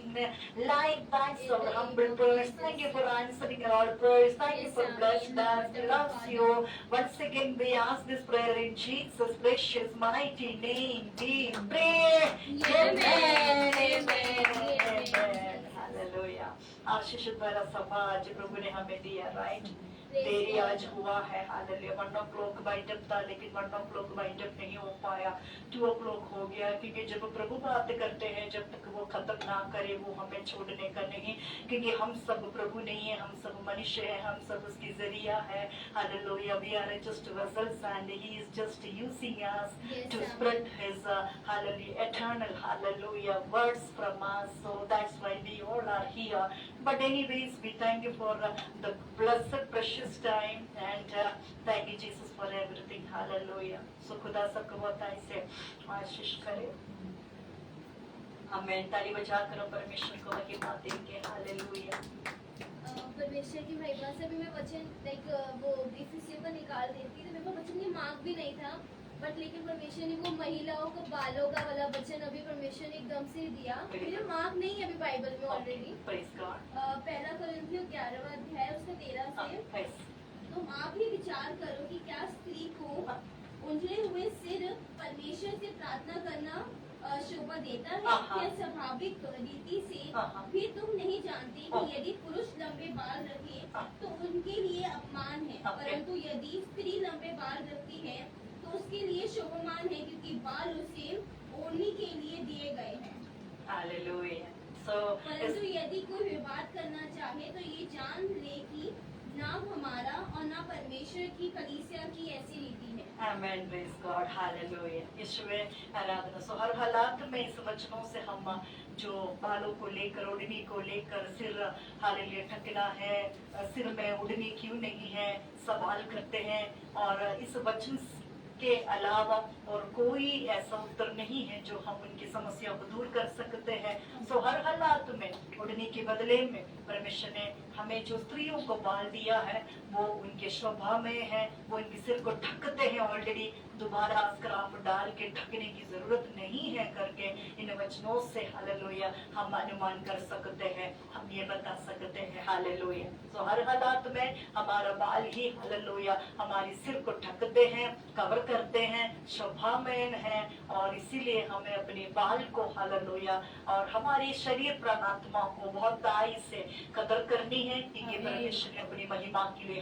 life. That's our humble prayers. Thank you for answering our prayers. Thank you for blessing us. We love you. Once again we ask this prayer in Jesus' precious mighty name. We pray. Amen. Amen. Amen. Hallelujah. आशीष भरा सभा आज प्रभु ने हमें दिया, right. देरी आज हुआ है, हालेलुया। 1 o'clock बाइंडअप था, लेकिन 1 o'clock बाइंडअप नहीं हो पाया, 2 o'clock हो गया, क्योंकि जब प्रभु बात करते हैं जब तक वो खत्म ना करे वो हमें छोड़ने का नहीं, क्योंकि हम सब प्रभु नहीं है, हम सब मनुष्य है, हम सब उसकी जरिया है, hallelujah. We are just vessels and he is just using us to spread his hallelujah eternal hallelujah words from us, so that's why we all are here. But anyways, we thank you for the blessed precious time, and thank you Jesus for everything, hallelujah. So खुदा सबको बहुत ऐसे आशीष करे, आमीन। ताली बजाकर परमेश्वर को महिमा देंगे, हालेलुया। परमेश्वर की महिमा से भी मैं वचन लाइक वो एफिसियों का निकाल देती, तो मेरे को वचन की मार्क भी नहीं था, बट लेकिन परमेश्वर ने वो महिलाओं को बालों का वाला वचन अभी परमेश्वर ने एकदम से दिया। मेरे मार्क नहीं है अभी बाइबल में ऑलरेडी। Praise God. पहला कोरिन्थियों 11वां अध्याय उसका 13 से। Yes. तुम आप ही विचार करो कि क्या स्त्री को उंजले हुए सिर परमेश्वर से प्रार्थना करना शोभा देता है या स्वाभाविक रीति से? फिर तुम नहीं जानते कि यदि पुरुष लंबे बाल रखे तो उनके लिए अपमान है, परंतु यदि स्त्री लंबे बाल रखती है तो उसके लिए शोभामान है, क्योंकि बाल उसे ओढ़ने के लिए दिए गए हैं। Hallelujah. So परंतु यदि कोई विवाद करना चाहे तो ये जान ले कि ना हमारा और ना परमेश्वर की कलीसिया की ऐसी रीति है। Amen, praise God, hallelujah. यीशुवे आराधना। सो हर हालात में इस वचनों से हम जो बालों को लेकर, ओढ़नी को लेकर, सिर हालेलुया ढकना है, सिर में ओढ़नी क्यों नहीं है, सवाल करते हैं, और इस वचन के अलावा और कोई ऐसा उत्तर नहीं है जो हम उनकी समस्या को दूर कर सकते हैं। सो हर हालात में ओढ़नी के बदले में परमेश्वर ने हमें जो स्त्रियों को बाल दिया है वो उनके शोभा में है, वो उनके सिर को ढकते हैं ऑलरेडी, दोबारा स्कार्फ डाल के ढकने की जरूरत नहीं है करके इन वचनों से हालेलुया हम अनुमान कर सकते हैं, हम ये बता सकते हैं, हालेलुया। सो हर हालात में हमारा बाल ही हालेलुया हमारे सिर को ढकते हैं, कवर करते हैं, शोभामय है, और इसीलिए हमें अपने बाल को हालेलुया और हमारे शरीर प्राणात्मा को बहुत दाई से कदर करनी है, क्योंकि परमेश्वर ने अपनी महिमा के लिए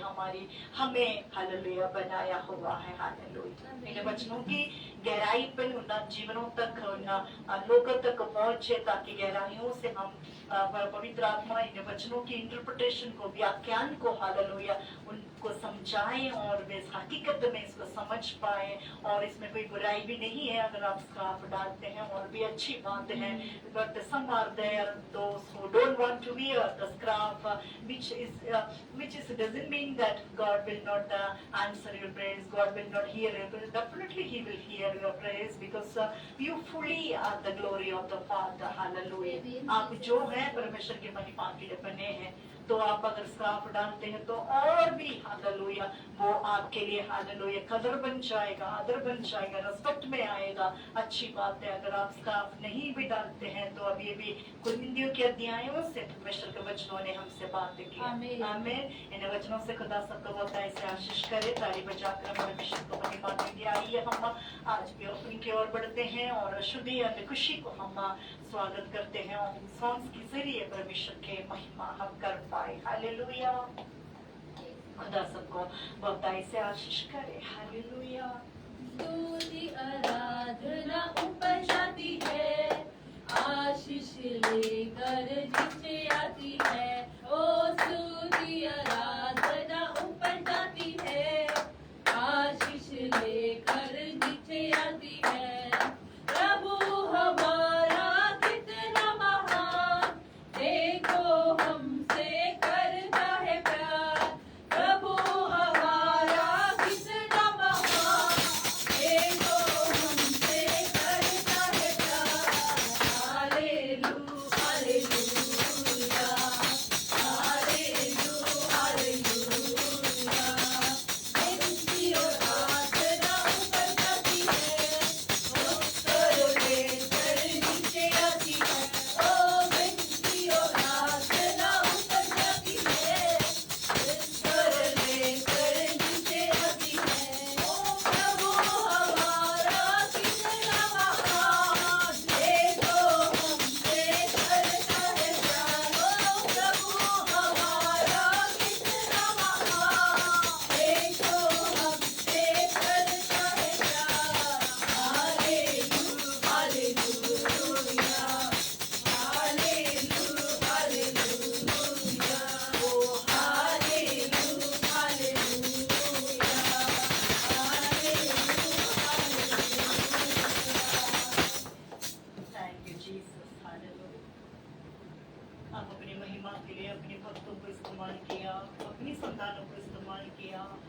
हमें हालेलुया बनाया हुआ है, हालेलुया। इन वचनों की गहराई पर उन जीवनों तक, उन लोगों तक पहुंचे, ताकि गहराइयों से हम पवित्र आत्मा इन वचनों की इंटरप्रिटेशन को, व्याख्यान को हालेलुया उनको समझाएं और वे हकीकत में इसको समझ पाए। और इसमें कोई बुराई भी नहीं है अगर आप स्कार्फ डालते हैं, और भी अच्छी बात है, but some are there those who don't want to wear the scarf, which doesn't mean that God will not answer your prayers, God will not hear your prayers. Definitely He will hear your prayers, because you fully are the glory of the Father, hallelujah. आप जो है परमेश्वर के महिमा के लिए बने हैं, तो आप अगर स्कार्फ डालते हैं तो और भी हालेलुया वो आपके लिए हालेलुया कदर बन जाएगा, आदर बन जाएगा, रिस्पेक्ट में आएगा। अच्छी बात है। अगर आप स्कार्फ नहीं भी डालते हैं तो अभी भी कुरिन्थियों के अध्यायों से परमेश्वर के वचनों ने हमसे बात की। आमीन। इन वचनों से खुदा सबको बहुत ऐसे आशीष करे। ताली बजाकर परमेश्वर को महिमा देंगे। आइए हम आज भी ओपनिंग की ओर बढ़ते हैं और शुद्धि और खुशी को हम स्वागत करते हैं, और सॉन्ग्स के जरिए परमेश्वर के महिमा हम कर पाए। हालेलुया। खुदा सबको बहुत ऐसे आशीष करे। हालेलुया। स्तुति आराधना ऊपर जाती है, आशीष लेकर नीचे आती है। ओ स्तुति आराधना ऊपर जाती है, आशीष लेकर नीचे आती है। प्रभु हमारा कितना महान, देखो हमसे करता है प्यार। प्रभु हमारा कितना महान, देखो हमसे करता है प्यार। Hallelujah, hallelujah, hallelujah, hallelujah. उसकी और आराधना ऊपर जाती है,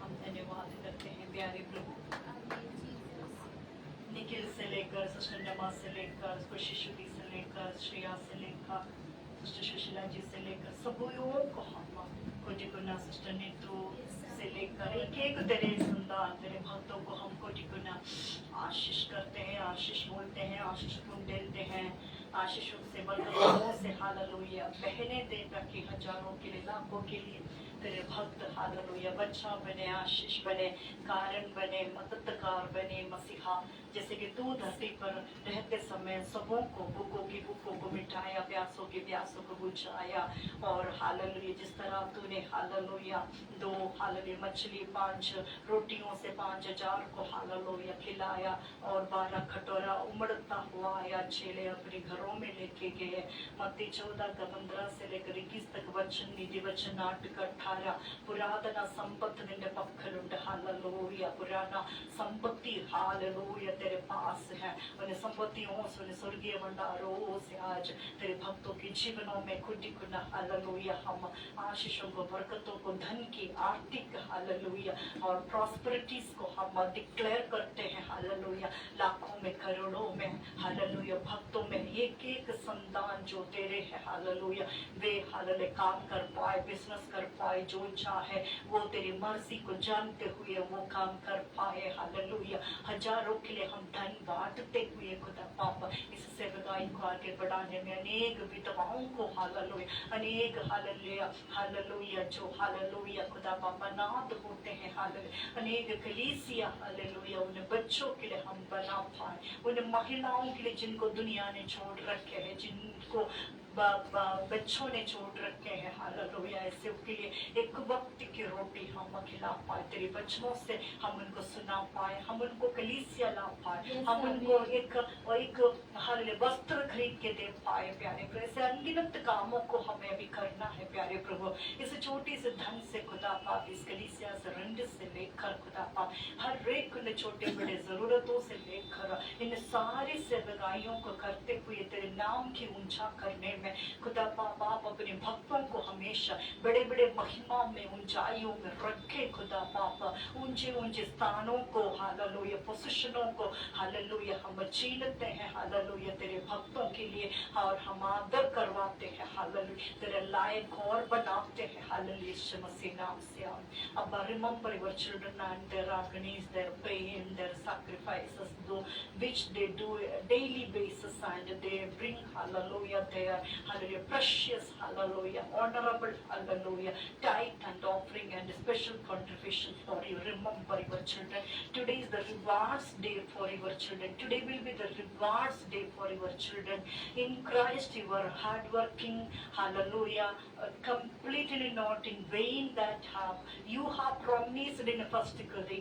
हम धन्यवाद करते हैं प्यारे प्रभु। Amen, Jesus. निखिल से लेकर सिस्टर नमा से लेकर खुशी शुद्धि से लेकर श्रेया से लेकर सिस्टर सुशीला जी से लेकर सबों को हम कोटि गुना सिस्टर नीतू से लेकर एक एक तेरे संतान तेरे भक्तों को हम कोटि गुना आशीष करते हैं, आशीष बोलते हैं, आशीष देते हैं, आशीषों से बरकतों से हालेलुया बहने दे ताकि हजारों के लिए लाखों के लिए तेरे भक्त हालेलुया बच्चा बने, आशीष बने, कारण बने, मददगार बने मसीहा। जैसे कि तू धरती पर रहते समय सबों को भूखों की भूखों को मिटाया, प्यासों की प्यासों को बुझाया, और हालेलुया जिस तरह तूने हालेलुया 2 हालेलुया मछली 5 रोटियों से 5000 को हालेलुया खिलाया, और 12 कटोरा उमड़ता हुआ आया चेले अपने घरों में लेके गए। मत्ती 14 का 15 से लेकर 21 तक वचन निधि वचन 8 का 18 पुरातन संपत्ति निंदे पक्कलुंड हालेलुया पुराना संपत्ति हालेलुया तेरे पास है, उन संपत्तियों से उन स्वर्गीय भंडारों से आज तेरे भक्तों के जीवनों में खुद खुद हालेलुया हम आशीषों को बरकतों को धन की आर्थिक हालेलुया और प्रॉस्पेरिटीज को हम डिक्लेयर करते हैं हालेलुया। लाखों में करोड़ों में हालेलुया भक्तों में एक एक संतान जो तेरे है हालेलुया वे हालेलुया काम कर पाए, बिजनेस कर पाए, जो चाहे वो तेरी मर्जी को जानते हुए वो काम कर पाए हालेलुया। हजारों के लिए हम धन बांटते हुए खुदा पापा इस सेवकाई को आगे बढ़ाने में अनेक विधवाओं को हालेलुया अनेक हालेलुया हालेलुया जो हालेलुया खुदा पापा नाद होते हैं हालेलुया अनेक कलीसिया हालेलुया उन बच्चों के लिए हम बना पाए, उन महिलाओं के लिए जिनको दुनिया ने छोड़ रखे हैं, जिनको बच्चों ने छोड़ रखे हैं हालेलुया ऐसे के लिए एक वक्त की रोटी हम खिला पाए, तेरे बच्चों से हम उनको सुना पाए, हम उनको कलीसिया ला पाए, हम उनको एक हालेलुया वस्त्र खरीद के दे पाए प्यारे प्रभु। ऐसे अनगिनत कामों को हमें भी करना है प्यारे प्रभु। इस छोटी से धन से खुदा पाप इस कलीसिया से रंड से लेकर खुदा पाप हर एक उन छोटे बड़े जरूरतों से लेकर इन सारी सेवकाइयों को करते हुए तेरे नाम की ऊंचा करने में खुदा पाप आप अपने भक्तों को हमेशा बड़े बड़े महिमा में ऊंचाइयों में रखे खुदा पाप ऊंचे ऊंचे स्थानों को हालेलुया पोजीशनों को हालेलुया हम छीनते हैं हालेलुया तेरे भक्तों के लिए, और हम आदर करवाते हैं हालेलुया तेरे लायक और बनाते हैं हालेलुया यीशु मसीह नाम से। अब remember your children and their agonies, their pain, their sacrifices, though which they do a daily basis, and they bring hallelujah their hallelujah precious hallelujah honorable hallelujah tithe and offering and special contribution for you. Remember your children, today is the rewards day for your children, today will be the rewards day for your children in Christ. Your hard working hallelujah completely not in vain that you have promised in 1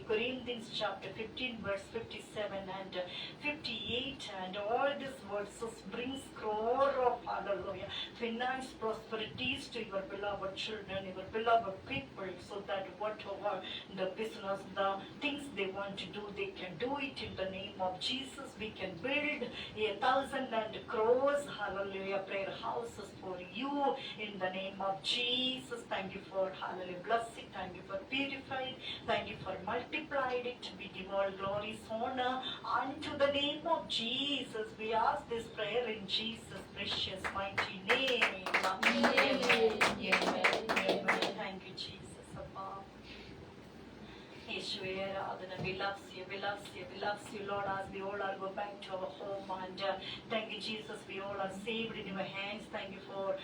Corinthians chapter 15 verse 57 and 58, and all these verses brings crore of hallelujah finance prosperities to your beloved children, your beloved people, so that whatever the business, the things they want to do, they can do it in the name of Jesus. We can build 1,000 and crores hallelujah prayer houses for you in the name of Jesus. Thank you for hallelujah blessing, thank you for purified, thank you for multiplied it. We give all glory honor unto the name of Jesus. We ask this prayer in Jesus precious mighty name. Amen. Amen. Thank you Jesus. Abba. Yeshua, Adonai, we love you, we love you, we love you, Lord, as we all are go back to our home, and thank you, Jesus, we all are saved in your hands. Thank you for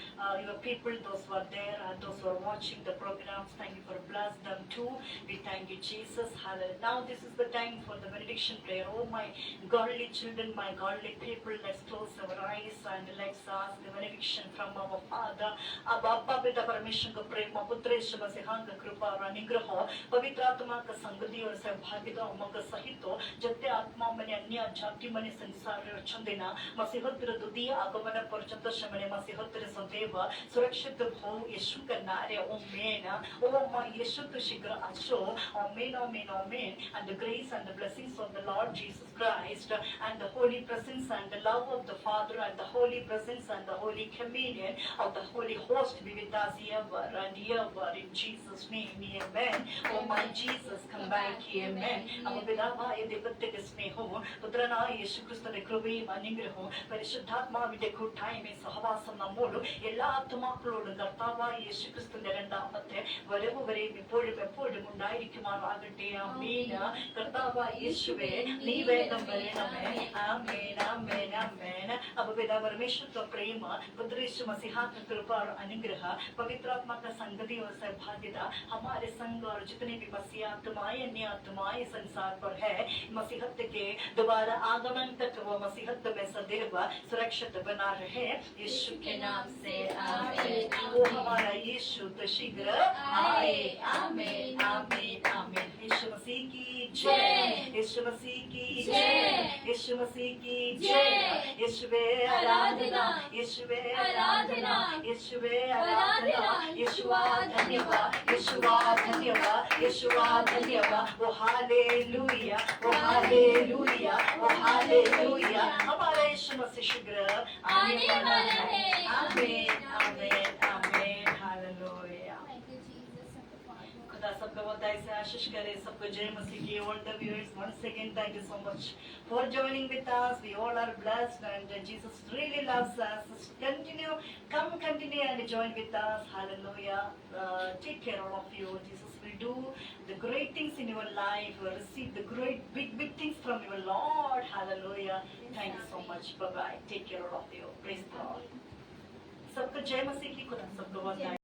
your people, those who are there and those who are watching the programs. Thank you for bless them too. We thank you, Jesus. Hallelujah. Now this is the time for the benediction prayer. Oh my godly children, my godly people, let's close our eyes and let's ask the benediction from our Father. Abba पिता परमेश्वर का प्रेम, पुत्रेश्वर मसीहां का कृपा और अनुग्रह, पवित्र आत्मा का संगति और सहभागिता उमंग सहित जत्ते आत्मा मने अन्य जाति मने संसार रचंदेना मसीहत्र दुदिया आगमन पर्यंत शमने मसीहत्र सदैव सुरक्षित भव यीशु का नारे आमेन। ओ माय यीशु तो शीघ्र आशो आमेन आमेन आमेन। And the grace and the blessings of the Lord Jesus Christ and the holy presence and the love of the Father and the holy presence and the holy communion of the Holy Host be with us ever and ever in Jesus' name, amen. Oh my Jesus, come back, amen. ನಮ್ಮ ಪಿತಾವಾಯ ದೇವತೆಗೆ ಸ್ನೇಹವು ಪುತ್ರನಾയ ಯೇಸು ಕ್ರಿಸ್ತನ ಕೃಪೆയും അനുഗ്രഹവും പരിശുദ്ധാത്മാവിന്റെ കൂട്ടായ്മയും സഹവാസം നമ്മോടും എല്ലാ ആത്മാക്കളോടും കർത്താവായ യേശു ക്രിസ്തുവിന്റെ രണ്ടാമത്തെ വരവ് വരെയും ഇപ്പോഴും എപ്പോഴും ഉണ്ടായിരിക്കുമാറാകട്ടെ. ആമേൻ. കർത്താവായ യേശുവേ നീ വേഗം വരണമേ. ആമേൻ ആമേൻ ആമേൻ. अब पिता परमेश्वर का प्रेम, पुत्र यीशु मसीह का कृपा और अनुग्रह, पवित्र आत्मा का संगति और सहभागिता हमारे संग और जितने भी मसीह आत्माएं अन्य आत्माएं संसार पर है, मसीहत के दोबारा आगमन तक वो मसीहत में सदैव सुरक्षित बना रहे यीशु के नाम से आमीन. वो हमारा यीशु तो शीघ्र आए. आमीन आमीन आमीन. यीशु मसीह की जय. यीशु मसीह की जय. यीशु मसीह की जय. यीशुवे आराधना. यीशुवे आराधना. यीशुवे आराधना. यीशुआ धन्यवाद. यीशुआ धन्यवाद. यीशुआ धन्यवाद. वो हालेलुया. वो हालेलुया. वो हालेलुया. हमारा यीशु मसीह शीघ्र आने वाला है. आमीन आमीन आमीन. Hallelujah. Thank you, Jesus, of the Father. खुदा सबको बताए से आशीष करे. सबको जय मसीह की. All the viewers, once again thank you so much for joining with us. We all are blessed and Jesus really loves us. Continue and join with us. Hallelujah. Take care all of you. Jesus will do the great things in your life. Receive the great big things from your Lord. Hallelujah. Thank you so much. Bye bye. Take care all of you. Praise God. सबको जय मसीह की. खुदा सबको बताए.